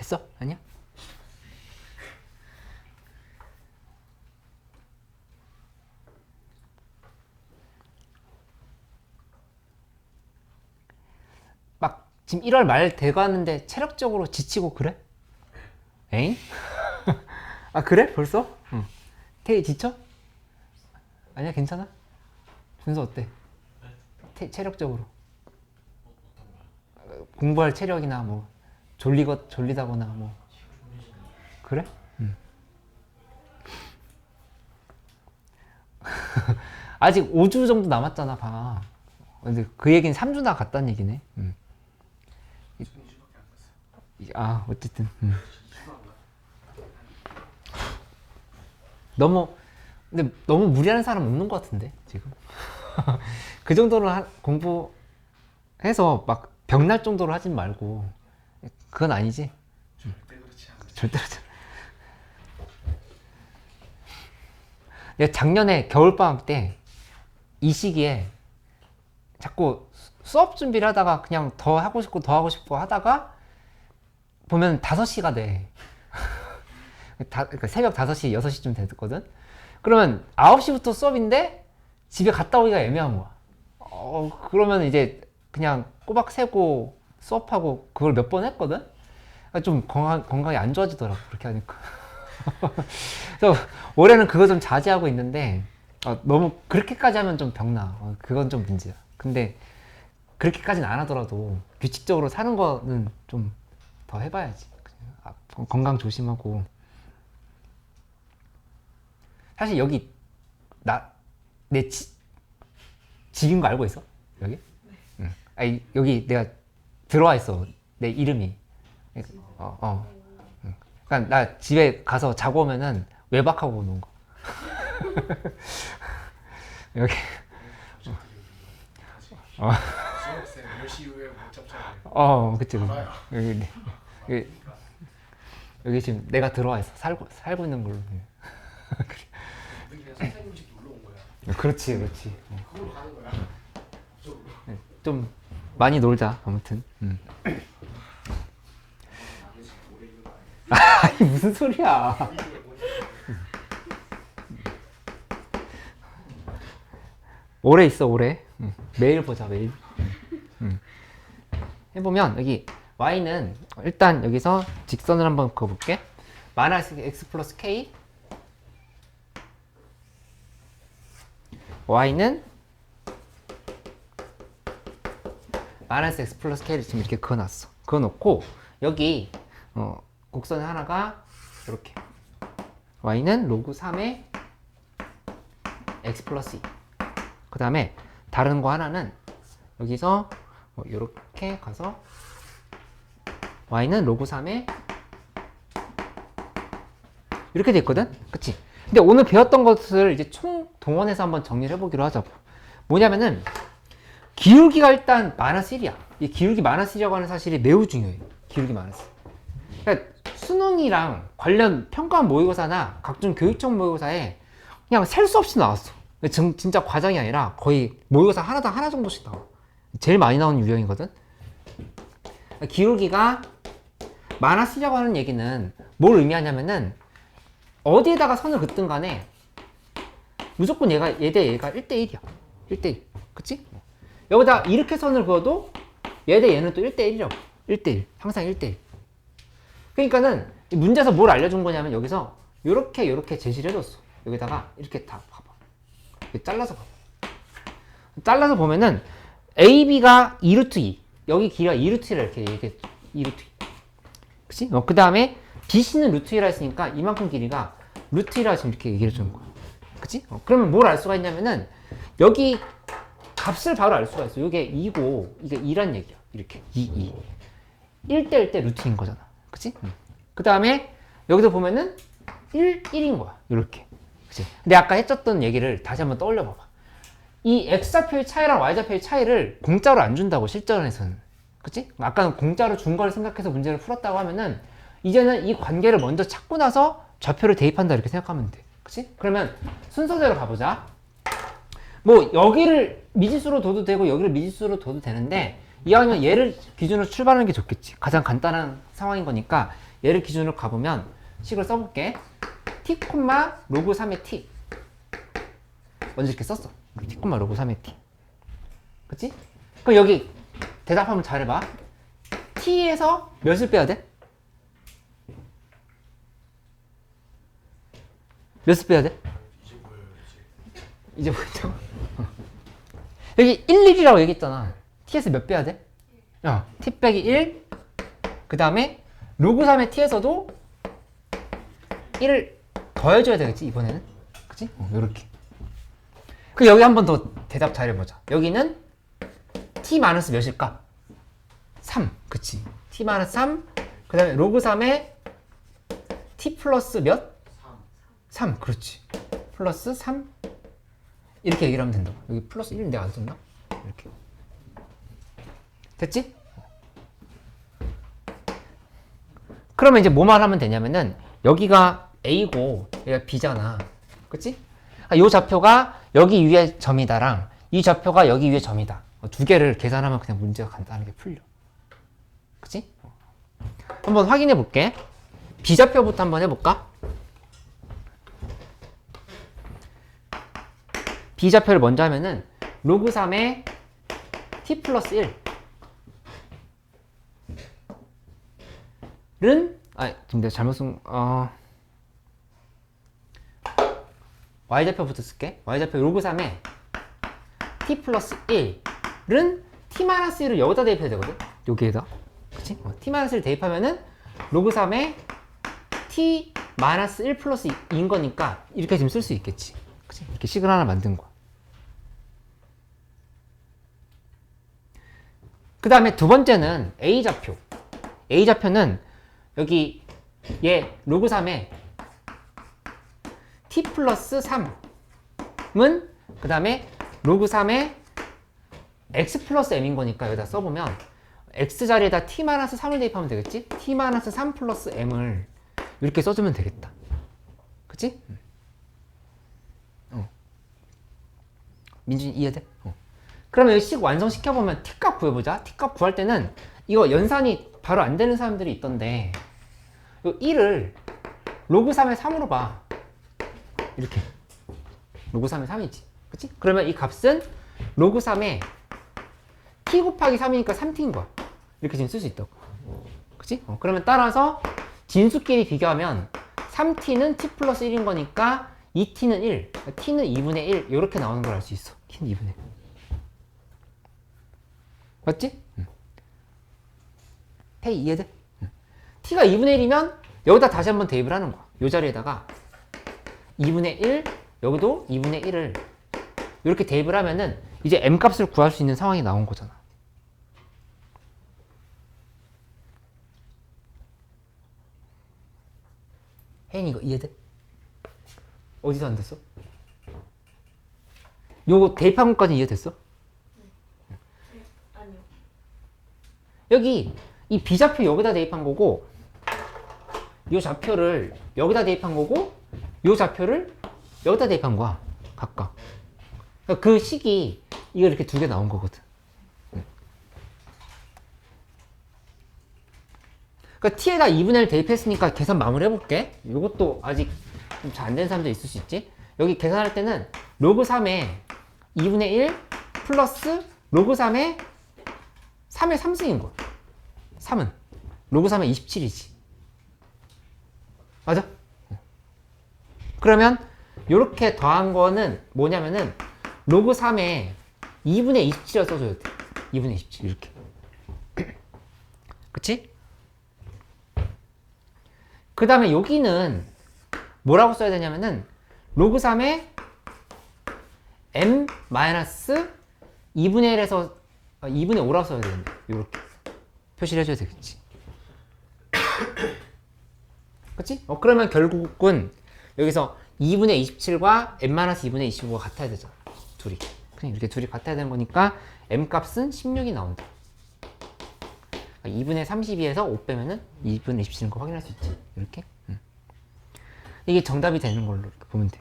됐어? 아니야? 막 지금 1월 말 돼가는데 체력적으로 지치고 그래? 에잉? 아 그래? 벌써? 응. 태희 지쳐? 아니야 괜찮아? 준서 어때? 체력적으로 공부할 체력이나 뭐 졸리다거나 뭐 그래? 응. 아직 5주 정도 남았잖아 봐. 근데 그 얘기는 3주나 갔다는 얘기네. 응. 아 어쨌든 근데 너무 무리하는 사람 없는 것 같은데 지금. 그 정도로 공부해서 막 병날 정도로 하진 말고. 그건 아니지? 절대 그렇지 않아. 절대 그렇지 않아. 내가 작년에 겨울방학 때 이 시기에 자꾸 수업 준비를 하다가 그냥 더 하고 싶고 하다가 보면 5시가 돼. 그러니까 새벽 5시, 6시쯤 됐거든? 그러면 9시부터 수업인데 집에 갔다 오기가 애매한 거야. 그러면 이제 그냥 꼬박 새고 수업하고 그걸 몇 번 했거든? 좀 건강이 안 좋아지더라고, 그렇게 하니까. 그래서 올해는 그거 좀 자제하고 있는데, 너무 그렇게까지 하면 좀 병나. 그건 좀 문제야. 근데 그렇게까지는 안 하더라도 규칙적으로 사는 거는 좀 더 해봐야지. 건강 조심하고. 사실 여기 내 집인 거 알고 있어? 여기? 응. 아니, 여기 내가 들어와 있어. 내 이름이. 응. 그러니까 나 집에 가서 자고 오면은 외박하고 오는 거. 여기. 수업생 10시 이후에 못 잡잖아요. 그치. 알아요. 여기 지금 내가 들어와 있어. 살고 있는 걸로. 그냥 선생님 집 놀러 온 거야. 그렇지. 그걸로 가는 거야. 좀 많이 놀자. 아무튼. 아니 무슨 소리야. 오래 있어 오래. 매일 보자 매일. 해보면 여기 y는 일단 여기서 직선을 한번 그어볼게. 마이너스 x 플러스 k, y는 마이너스 x 플러스 k를 지금 이렇게 그어놨어. 그어놓고 여기 곡선 하나가 이렇게 y는 로그 3의 x 플러스 2. 그 다음에 다른 거 하나는 여기서 이렇게 가서 y는 로그 3의 이렇게 돼 있거든? 그치? 근데 오늘 배웠던 것을 이제 총 동원해서 한번 정리를 해보기로 하자고. 뭐냐면은 기울기가 일단 마이너스 1이야. 이 기울기 마이너스 1이라고 하는 사실이 매우 중요해. 기울기 마이너스. 그러니까 수능이랑 관련 평가 모의고사나 각종 교육청 모의고사에 그냥 셀 수 없이 나왔어. 진짜 과장이 아니라 거의 모의고사 하나당 하나 정도씩 나와. 제일 많이 나오는 유형이거든. 기울기가 마이너스 1이라고 하는 얘기는 뭘 의미하냐면은 어디에다가 선을 긋든 간에 무조건 얘 대 얘가 1대1이야. 1대1. 그치? 여기다 이렇게 선을 그어도 얘 대 얘는 또 1대1이라고. 1대1. 항상 1대1. 그러니까는 문제에서 뭘 알려준 거냐면 여기서 요렇게 제시를 해줬어. 여기다가 이렇게 다 봐봐. 이렇게 잘라서 봐봐. 잘라서 보면은 AB가 2루트 2. 여기 길이가 2루트 2라 이렇게 2루트 2. 그치? 그 다음에 BC는 루트 2라 했으니까 이만큼 길이가 루트 2라 지금 이렇게 얘기를 해주는 거야. 그치? 그러면 뭘 알 수가 있냐면은 여기 값을 바로 알 수가 있어. 이게 2고 이게 2란 얘기야. 이렇게 2. 1대1 대 루트인 거잖아. 그치? 그 다음에 여기서 보면은 1인 거야. 이렇게. 그치? 근데 아까 했었던 얘기를 다시 한번 떠올려 봐봐. 이 x좌표의 차이랑 y좌표의 차이를 공짜로 안 준다고 실전에서는. 그치? 아까는 공짜로 준 걸 생각해서 문제를 풀었다고 하면은 이제는 이 관계를 먼저 찾고 나서 좌표를 대입한다 이렇게 생각하면 돼. 그치? 그러면 순서대로 가보자. 뭐 여기를 미지수로 둬도 되고 여기를 미지수로 둬도 되는데 이왕이면 얘를 기준으로 출발하는 게 좋겠지. 가장 간단한 상황인 거니까 얘를 기준으로 가보면 식을 써볼게. t, 로그 3의 t. 먼저 이렇게 썼어. t, 로그 3의 t. 그치? 그럼 여기 대답하면 잘해봐. t에서 몇을 빼야 돼? 몇을 빼야 돼? 이제 보이죠? 여기 1, 1이라고 얘기했잖아. t에서 몇 빼야 돼? t 빼기 1. 그 다음에 로그 3의 t에서도 1을 더해줘야 되겠지, 이번에는. 그치? 요렇게. 그 여기 한 번 더 대답 잘해보자. 여기는 t 마이너스 몇일까? 3. 그치? t 마이너스 3. 그 다음에 로그 3에 t 플러스 몇? 3. 그렇지. 플러스 3. 이렇게 얘기를 하면 된다. 여기 플러스 1 내가 안 썼나? 이렇게. 됐지? 그러면 이제 뭐만 하면 되냐면은 여기가 A고 여기가 B잖아. 그치? 이 좌표가 여기 위에 점이다랑 이 좌표가 여기 위에 점이다. 두 개를 계산하면 그냥 문제가 간단하게 풀려. 그치? 한번 확인해 볼게. B좌표부터 한번 해볼까? B좌표를 먼저 하면은 로그 3의 t 플러스 1은 지금 내가 잘못 쓴 y좌표부터 쓸게. y좌표 로그 3의 t 플러스 1은 t 마이너스 1을 여기다 대입해야 되거든. 여기에다. 그치? t 마이너스 1 대입하면은 로그 3의 t 마이너스 1 플러스 2인 거니까 이렇게 지금 쓸 수 있겠지. 그치? 이렇게 식을 하나 만든 거야. 그 다음에 두 번째는 A좌표. A좌표는 여기 얘 로그 3의 t 플러스 3은 그 다음에 로그 3의 x 플러스 m인 거니까 여기다 써보면 x 자리에다 t 마이너스 3을 대입하면 되겠지? t 마이너스 3 플러스 m을 이렇게 써주면 되겠다. 그치? 민준이 이해돼? 그러면 여기 식 완성시켜보면 t값 구해보자. t값 구할 때는 이거 연산이 바로 안 되는 사람들이 있던데 이 1을 로그 3의 3으로 봐. 이렇게 로그 3의 3이지. 그치? 그러면 이 값은 로그 3의 t 곱하기 3이니까 3t인 거야. 이렇게 지금 쓸 수 있다고. 그치? 그러면 따라서 진수끼리 비교하면 3t는 t 플러스 1인 거니까 2t는 1, t는 2분의 1 이렇게 나오는 걸 알 수 있어. t는 2분의 1. 맞지? 태희 이해돼? t가 2분의 1이면 여기다 다시 한번 대입을 하는 거야. 이 자리에다가 2분의 1, 여기도 2분의 1을 이렇게 대입을 하면은 이제 m 값을 구할 수 있는 상황이 나온 거잖아. 혜인이 이거 이해돼? 어디서 안 됐어? 요거 대입한 것까지 이해됐어? 아니요. 여기 이 B좌표 여기다 대입한 거고 요 좌표를 여기다 대입한 거고 요 좌표를 여기다 대입한 거야. 각각. 그러니까 그 식이 이거 이렇게 두 개 나온 거거든. 그러니까 t에다 2분의 1 대입했으니까 계산 마무리 해볼게. 이것도 아직 좀 잘 안 된 사람도 있을 수 있지. 여기 계산할 때는 로그 3의 2분의 1 플러스 로그 3의 3의 3승인 거야. 3은 로그 3의 27이지. 맞아? 그러면 이렇게 더한 거는 뭐냐면은 로그 3의 2분의 27이라 써줘야 돼. 2분의 27 이렇게. 그치? 그 다음에 여기는 뭐라고 써야 되냐면은 로그 3의 m 마이너스 2분의 1에서 2분의 5라고 써야 되는데 이렇게 표시를 해줘야 되겠지. 그치? 그러면 결국은 여기서 2분의 27과 m 마이너스 2분의 25가 같아야 되잖아. 둘이. 그냥 이렇게 둘이 같아야 되는 거니까 m 값은 16이 나온다. 2분의 32에서 5 빼면은 2분의 27인 거 확인할 수 있지. 이렇게. 이게 정답이 되는 걸로 이렇게 보면 돼.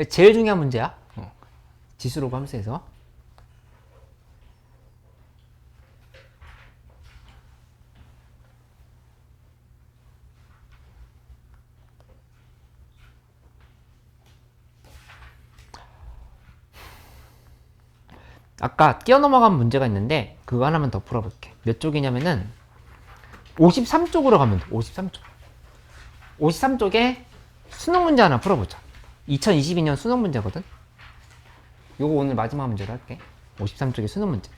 제일 중요한 문제야. 지수로그 함수에서. 아까 뛰어넘어간 문제가 있는데 그거 하나만 더 풀어볼게. 몇 쪽이냐면은 53쪽으로 가면 돼. 53쪽. 53쪽에 수능 문제 하나 풀어보자. 2022년 수능 문제거든. 요거 오늘 마지막 문제로 할게. 53쪽의 수능 문제.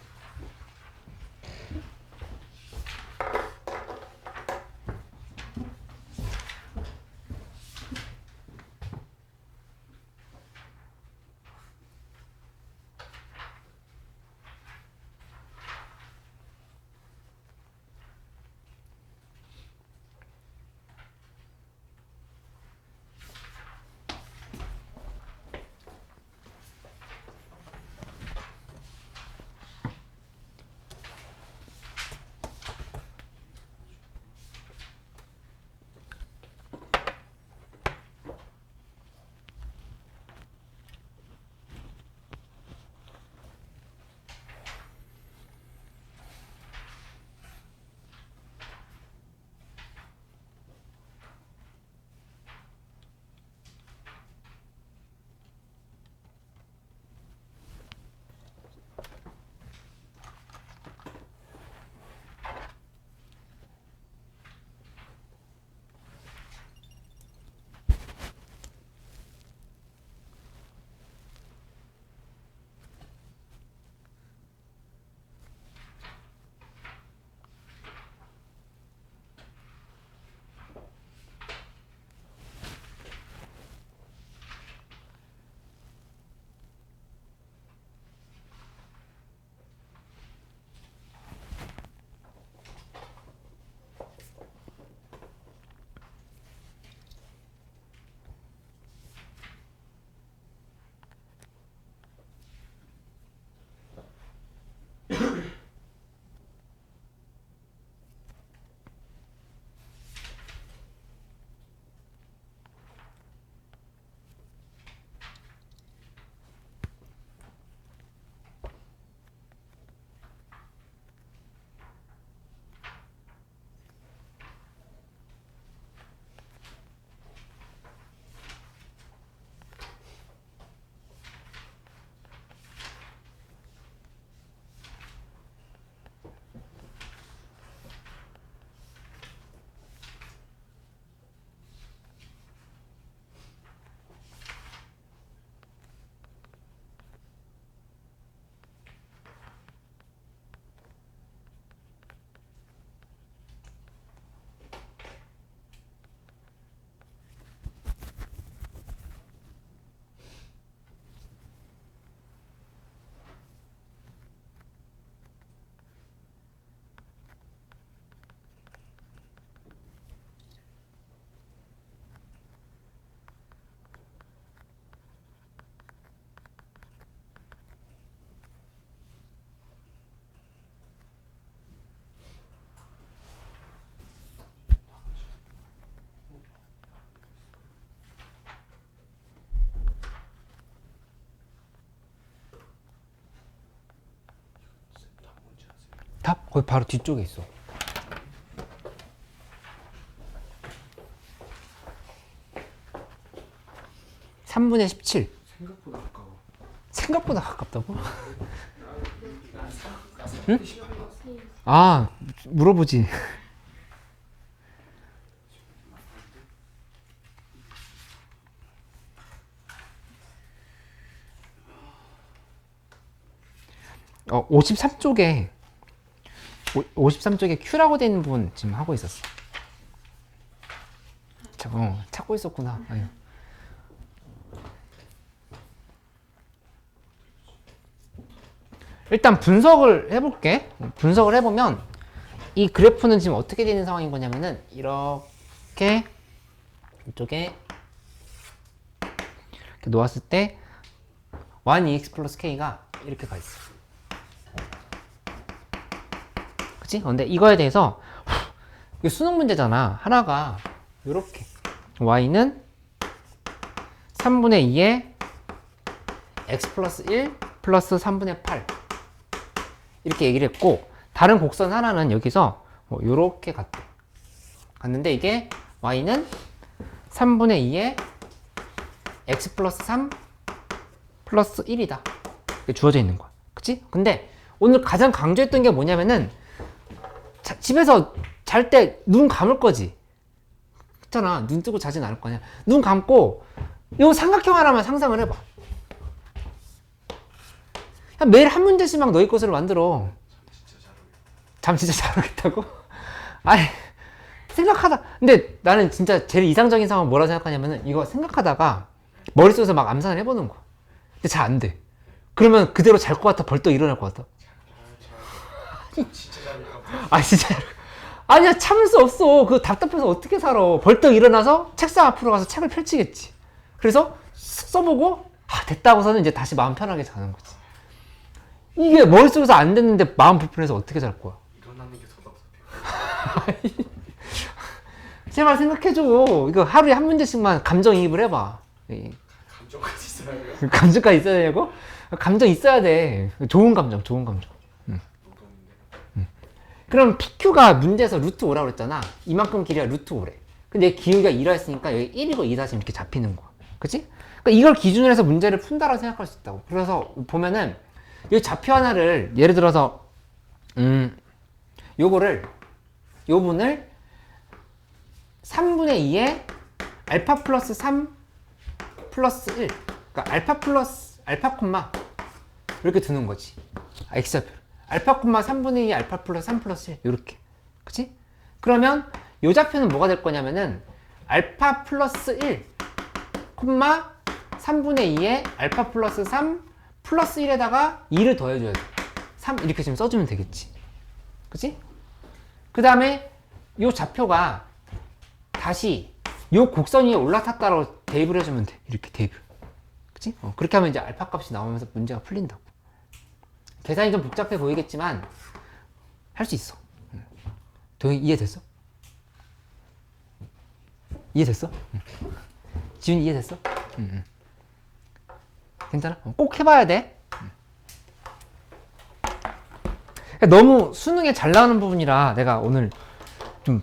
답? 거기 바로 뒤쪽에 있어. 3분의 17. 생각보다 가까워. 생각보다 가깝다고? 응? 아, 물어보지. 어, 53쪽에 53쪽에 Q라고 돼 있는 부분 지금 하고 있었어. 찾고 있었구나. 아유. 일단 분석을 해볼게. 분석을 해보면 이 그래프는 지금 어떻게 되는 상황인 거냐면은 이렇게 이쪽에 이렇게 놓았을 때 1EX 플러스 K가 이렇게 가 있어. 그치? 근데 이거에 대해서 이게 수능 문제잖아. 하나가 이렇게 Y는 3분의 2의 x 플러스 1 플러스 3분의 8 이렇게 얘기를 했고, 다른 곡선 하나는 여기서 뭐 요렇게 갔는데 이게 y는 3분의 2에 x 플러스 3 플러스 1이다. 이게 주어져 있는 거야. 그치? 근데 오늘 가장 강조했던 게 뭐냐면은 집에서 잘 때 눈 감을 거지. 그렇잖아. 눈 뜨고 자진 않을 거냐. 눈 감고 요 삼각형 하나만 상상을 해봐. 그냥 매일 한 문제씩 막 너희 것으로 만들어. 잠 진짜 잘 오겠다고? 아니, 생각하다. 근데 나는 진짜 제일 이상적인 상황은 뭐라 생각하냐면은 이거 생각하다가 머릿속에서 막 암산을 해보는 거야. 근데 잘 안 돼. 그러면 그대로 잘 것 같아? 벌떡 일어날 것 같아? 진짜 잘할까? 아, 진짜. 아니야, 참을 수 없어. 그거 답답해서 어떻게 살아. 벌떡 일어나서 책상 앞으로 가서 책을 펼치겠지. 그래서 써보고, 아, 됐다고서는 이제 다시 마음 편하게 자는 거지. 이게 머릿속에서 안 됐는데 마음 불편해서 어떻게 잘 거야? 일어나는 게 더 답답해요. 제발 생각해줘. 이거 하루에 한 문제씩만 감정이입을 해봐. 감정까지 있어야 돼요. 감정까지 있어야 되고? 감정 있어야 돼. 좋은 감정, 좋은 감정. 노동인데. 그럼 PQ가 문제에서 루트 5라고 그랬잖아. 이만큼 길이가 루트 5래. 근데 기울기가 2라 했으니까 여기 1이고 2' 이렇게 잡히는 거야. 그치? 그러니까 이걸 기준으로 해서 문제를 푼다라고 생각할 수 있다고. 그래서 보면은 이 좌표 하나를 예를 들어서 요 분을 3분의 2에 알파 플러스 3 플러스 1, 그러니까 알파 플러스 알파 콤마 이렇게 두는 거지. x좌표 알파 콤마 3분의 2 알파 플러스 3 플러스 1 이렇게. 그치? 그러면 요 좌표는 뭐가 될 거냐면은 알파 플러스 1 콤마 3분의 2에 알파 플러스 3 플러스 1에다가 2를 더해줘야 돼. 3 이렇게 지금 써주면 되겠지. 그치? 그 다음에 요 좌표가 다시 요 곡선 위에 올라탔다고 대입을 해주면 돼. 이렇게 대입을. 그치? 그렇게 하면 이제 알파 값이 나오면서 문제가 풀린다고. 계산이 좀 복잡해 보이겠지만 할 수 있어. 도영이 이해됐어? 이해됐어? 지훈이 이해됐어? 괜찮아? 꼭 해봐야 돼. 너무 수능에 잘 나오는 부분이라 내가 오늘 좀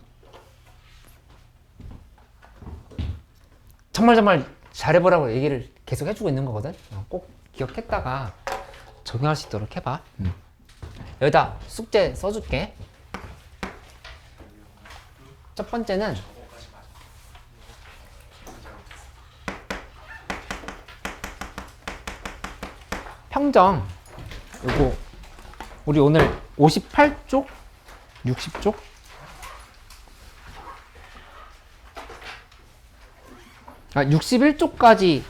정말 잘해보라고 얘기를 계속 해주고 있는 거거든. 꼭 기억했다가 적용할 수 있도록 해봐. 여기다 숙제 써줄게. 첫 번째는 평정. 요거 우리 오늘 58쪽 60쪽 아 61쪽까지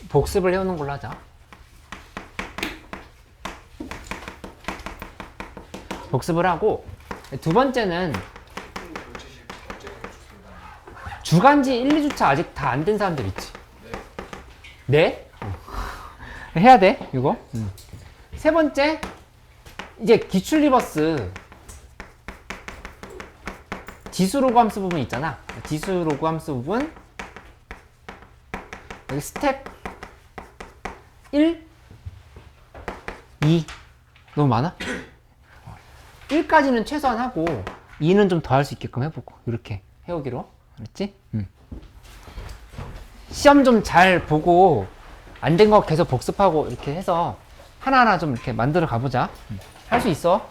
복습을 해오는 걸로 하자. 복습을 하고, 두 번째는 주간지 1, 2주차 아직 다 안 된 사람들 있지? 네? 해야 돼, 이거. 세 번째, 이제 기출 리버스 지수 로그 함수 부분 있잖아. 지수 로그 함수 부분 여기 스텝 1, 2 너무 많아? 1까지는 최소한 하고 2는 좀 더 할 수 있게끔 해보고 이렇게 해오기로. 알았지? 시험 좀 잘 보고 안 된 거 계속 복습하고 이렇게 해서 하나하나 좀 이렇게 만들어 가보자. 할 수 있어.